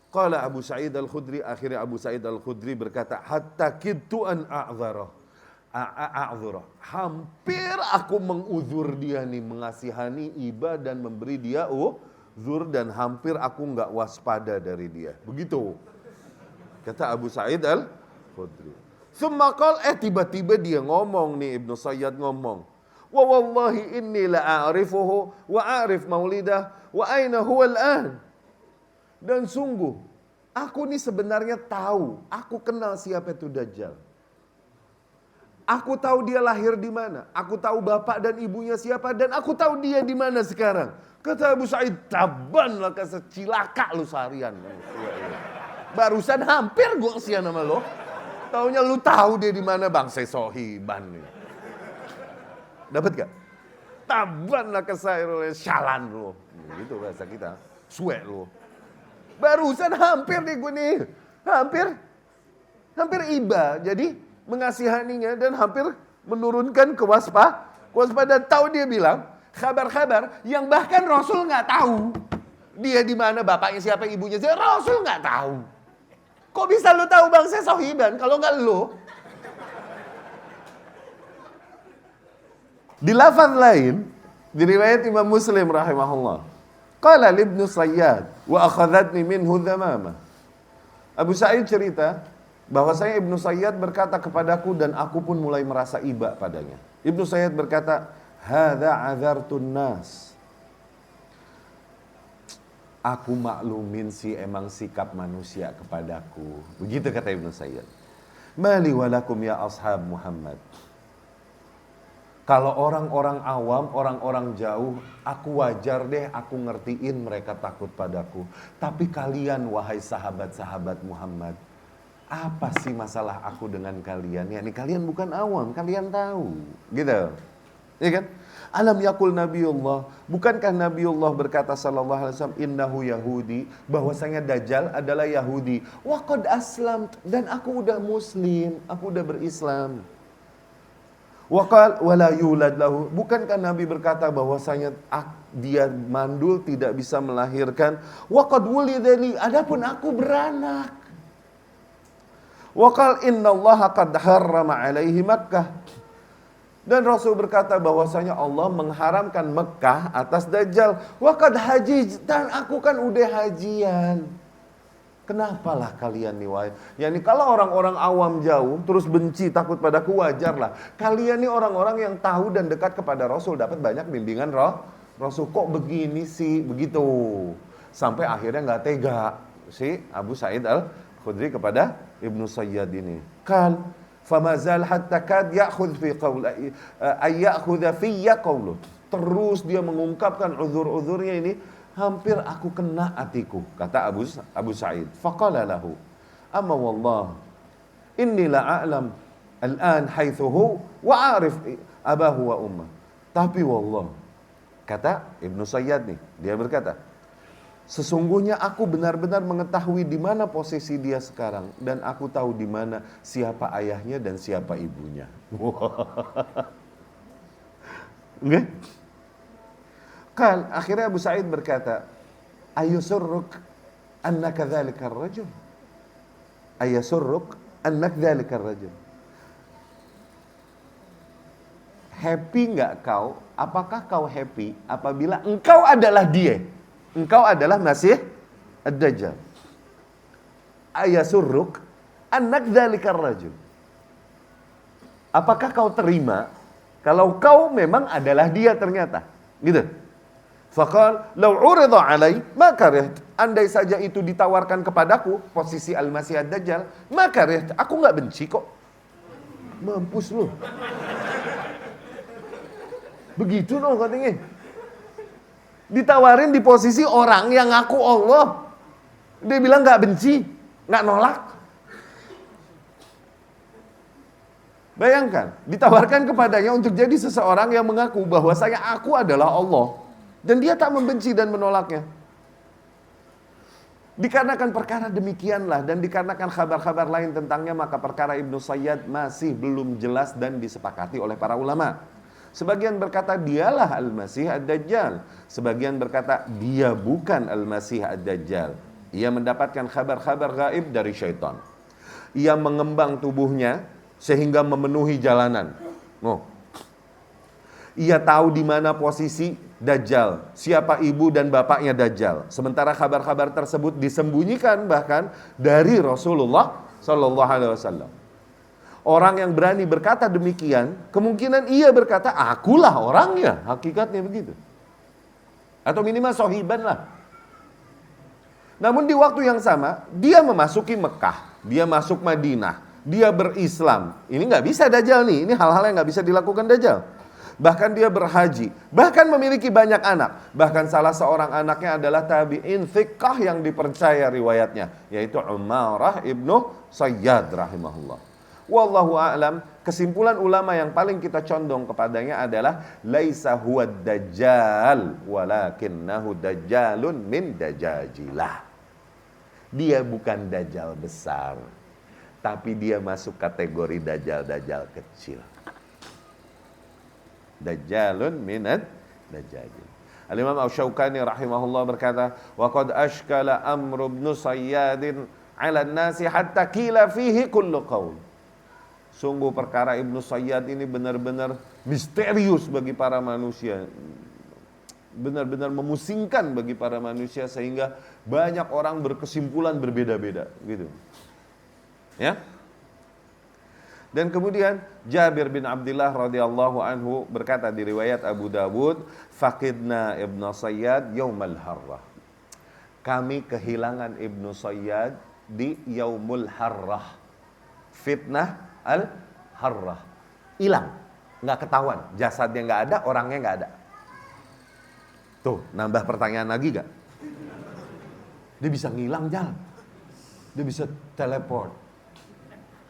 Qala Abu Sa'id Al-Khudri, akhirnya Abu Sa'id Al-Khudri berkata, hatta kidtu an a'dzarah. Hampir aku menguzur dia nih, mengasihani iba dan memberi dia uzur, dan hampir aku nggak waspada dari dia. Begitu kata Abu Sa'id Al-Khudri. Semakal tiba-tiba dia ngomong nih, Ibnu Sayyad ngomong, wa wallahi inni la a'rifuhu wa a'rif maulidah wa aina huwa al-an. Dan sungguh aku nih sebenarnya tahu, aku kenal siapa itu Dajjal. Aku tahu dia lahir di mana, aku tahu bapak dan ibunya siapa, dan aku tahu dia di mana sekarang. Kata Abu Sa'id, tabanlah cilaka lu seharian. Barusan hampir gua kesian sama lo. Taunya lu tahu dia di mana, bang Sesohiban. Dapat gak? Tabanlah kesair syalan lu. Gitu bahasa kita. Suek lu. Barusan hampir nih gue nih. Hampir iba. Jadi mengasihaninya dan hampir menurunkan kewaspadaan. Tahu dia bilang kabar-kabar yang bahkan Rasul nggak tahu. Dia di mana, bapaknya siapa, ibunya siapa, Rasul nggak tahu. Kok bisa lu tahu bang Sesohiban kalau nggak lu? Di lafaz lain, di riwayat Imam Muslim rahimahullah, qala Ibnu Sayyad wa akhadhatni minhu dhamama. Abu Sa'id cerita bahwasanya Ibnu Sayyad berkata kepadaku dan aku pun mulai merasa iba padanya. Ibnu Sayyad berkata, hadza adzartun nas. Aku maklumin sih emang sikap manusia kepadaku. Begitu kata Ibnu Sayyad. Mali walakum ya ashab Muhammad. Kalau orang-orang awam, orang-orang jauh, aku wajar deh, aku ngertiin mereka takut padaku. Tapi kalian, wahai sahabat-sahabat Muhammad, apa sih masalah aku dengan kalian? Ya, ini kalian bukan awam, kalian tahu. Gitu. Iya kan? Alam yakul Nabiullah, bukankah Nabiullah berkata sallallahu alaihi wasallam, innahu Yahudi, bahwasanya Dajjal adalah Yahudi. Wa qad aslam, dan aku udah muslim, aku udah berislam. Wa qal wala yulad lahu, bukankah Nabi berkata bahwasanya dia mandul tidak bisa melahirkan. Wa qad wulidali, adapun aku beranak. Wa qal innallaha qad harrama alaihi Makkah. Dan Rasul berkata bahwasanya Allah mengharamkan Mekah atas Dajjal. Waqad haji, dan aku kan udah hajian. Kenapalah kalian nih wahai? Yani kalau orang-orang awam jauh terus benci takut padaku, wajar lah. Kalian nih orang-orang yang tahu dan dekat kepada Rasul, dapat banyak bimbingan Rasul. Kok begini sih? Begitu. Sampai akhirnya nggak tega si Abu Sa'id Al-Khudri kepada Ibnu Sayyad ini. Famazal hatta kad ya'khudh fi qawli ay ya'khudha fiyya qawlu. Terus dia mengungkapkan uzur-uzurnya ini, hampir aku kena hatiku, kata Abu Sa'id. Faqala lahu, amma wallah inni la a'lam al-an haitsuhu wa a'rif abahu wa ummah. Tapi wallah, kata Ibnu Sayyad nih, dia berkata, sesungguhnya aku benar-benar mengetahui di mana posisi dia sekarang, dan aku tahu di mana siapa ayahnya dan siapa ibunya. Nggih? Kan akhirnya Abu Sa'id berkata, ayusurruk annaka dzalika ar-rajul? Ayasurruk annaka dzalika ar-rajul? Happy enggak kau? Apakah kau happy apabila engkau adalah dia? Engkau adalah Masih Ad-Dajjal. Ayasurruk annak dzalikar rajul. Apakah kau terima kalau kau memang adalah dia ternyata? Gitu. Faqal law urida alai ma kariht. Andai saja itu ditawarkan kepadaku posisi Al-Masih Ad-Dajjal, maka aku enggak benci kok. Mampus lu. Begitu loh katanya. Ditawarin di posisi orang yang ngaku Allah. Dia bilang gak benci, gak nolak. Bayangkan, ditawarkan kepadanya untuk jadi seseorang yang mengaku bahwa saya aku adalah Allah. Dan dia tak membenci dan menolaknya. Dikarenakan perkara demikianlah dan dikarenakan kabar-kabar lain tentangnya, maka perkara Ibnu Sayyad masih belum jelas dan disepakati oleh para ulama. Sebagian berkata dialah Al-Masih Ad-Dajjal. Sebagian berkata dia bukan Al-Masih Ad-Dajjal. Ia mendapatkan kabar-kabar gaib dari syaitan. Ia mengembang tubuhnya sehingga memenuhi jalanan. Ia tahu di mana posisi Dajjal, siapa ibu dan bapaknya Dajjal. Sementara kabar-kabar tersebut disembunyikan bahkan dari Rasulullah Sallallahu Alaihi Wasallam. Orang yang berani berkata demikian, kemungkinan ia berkata, akulah orangnya. Hakikatnya begitu. Atau minimal sohiban lah. Namun di waktu yang sama, dia memasuki Mekah, dia masuk Madinah, dia berislam. Ini nggak bisa Dajjal nih, ini hal-hal yang nggak bisa dilakukan Dajjal. Bahkan dia berhaji, bahkan memiliki banyak anak. Bahkan salah seorang anaknya adalah tabi'in thiqah yang dipercaya riwayatnya, yaitu Umarah ibnu Sayyad rahimahullah. Wallahu a'lam, kesimpulan ulama yang paling kita condong kepadanya adalah laisa huwa dajjal walakinnahu dajjalun min dajajilah. Dia bukan dajjal besar, tapi dia masuk kategori dajjal-dajjal kecil. Dajjalun minad dajjajil. Al-Imam Asy-Syaukani rahimahullah berkata, wa qad ashkala Amr ibn Sayyadin 'ala an-nasi hatta qila fihi kullu qaul. Sungguh perkara Ibnu Sayyad ini benar-benar misterius bagi para manusia. Benar-benar memusingkan bagi para manusia sehingga banyak orang berkesimpulan berbeda-beda gitu. Ya? Dan kemudian Jabir bin Abdullah radhiyallahu anhu berkata di riwayat Abu Dawud, faqidna Ibnu Sayyad yaumal harrah. Kami kehilangan Ibnu Sayyad di yaumul harrah. Fitnah al-harrah. Hilang, enggak ketahuan, jasadnya enggak ada, orangnya enggak ada. Tuh, nambah pertanyaan lagi gak? Dia bisa ngilang jalan. Dia bisa teleport.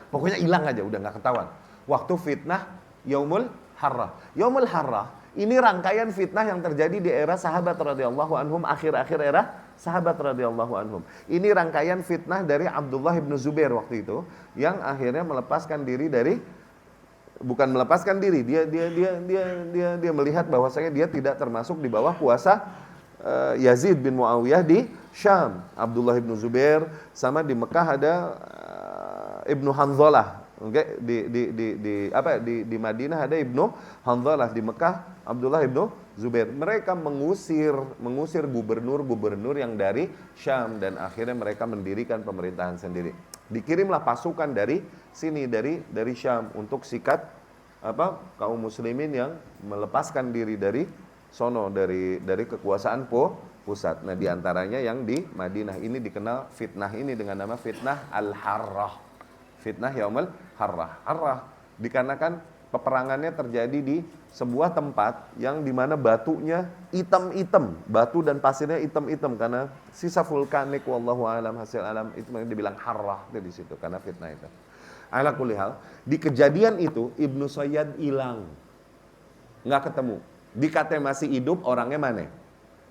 Pokoknya hilang aja, udah gak ketahuan. Waktu fitnah Yaumul Harrah. Yaumul Harrah, ini rangkaian fitnah yang terjadi di era sahabat radhiyallahu anhum, akhir-akhir era sahabat radhiyallahu anhum. Ini rangkaian fitnah dari Abdullah bin Zubair waktu itu, yang akhirnya melepaskan diri dari, bukan melepaskan diri, dia melihat bahwasanya dia tidak termasuk di bawah kuasa Yazid bin Muawiyah di Syam. Abdullah bin Zubair, sama di Mekah ada Ibnu Hanzalah. Oke, di Madinah ada Ibnu Hanzalah, di Mekah Abdullah ibnu Zubair. Mereka mengusir gubernur-gubernur yang dari Syam dan akhirnya mereka mendirikan pemerintahan sendiri. Dikirimlah pasukan dari sini, dari Syam untuk sikat kaum muslimin yang melepaskan diri dari sono, dari kekuasaan pusat. Nah, diantaranya yang di Madinah ini dikenal fitnah ini dengan nama fitnah al-Harrah. Fitnah Yaumul Harrah. Harrah dikarenakan peperangannya terjadi di sebuah tempat yang dimana batunya hitam-hitam, batu dan pasirnya hitam-hitam karena sisa vulkanik, wallahu alam, hasil alam, itu dibilang Harrah itu di situ karena fitnah itu. Ala kulli hal, di kejadian itu Ibnu Sayyad hilang, nggak ketemu. Dikata masih hidup, orangnya mana?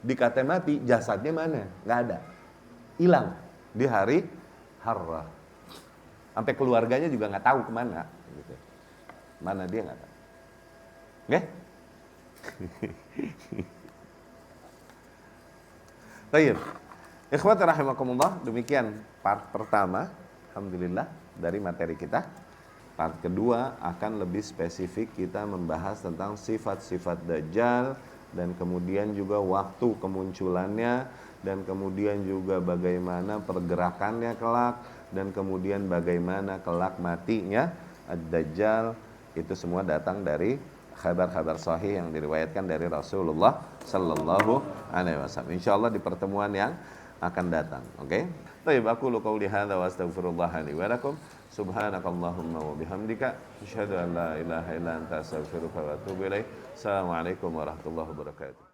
Dikata mati, jasadnya mana? Nggak ada, hilang di hari Harrah. Sampai keluarganya juga nggak tahu kemana, gitu. Mana dia nggak tahu. Oke? Baik. Ikhwati rahimakumullah, demikian part pertama, alhamdulillah, dari materi kita. Part kedua akan lebih spesifik, kita membahas tentang sifat-sifat Dajjal dan kemudian juga waktu kemunculannya dan kemudian juga bagaimana pergerakannya kelak dan kemudian bagaimana kelak matinya Ad-Dajjal. Itu semua datang dari kabar-kabar sahih yang diriwayatkan dari Rasulullah sallallahu alaihi wasallam. Insyaallah di pertemuan yang akan datang. Oke? Baik, aku qouli hadza wa astaghfirullah li wa lakum. Subhanakallahumma wa bihamdika asyhadu an la ilaha illa anta astaghfiruka wa atubu ilaik. Assalamualaikum warahmatullahi wabarakatuh.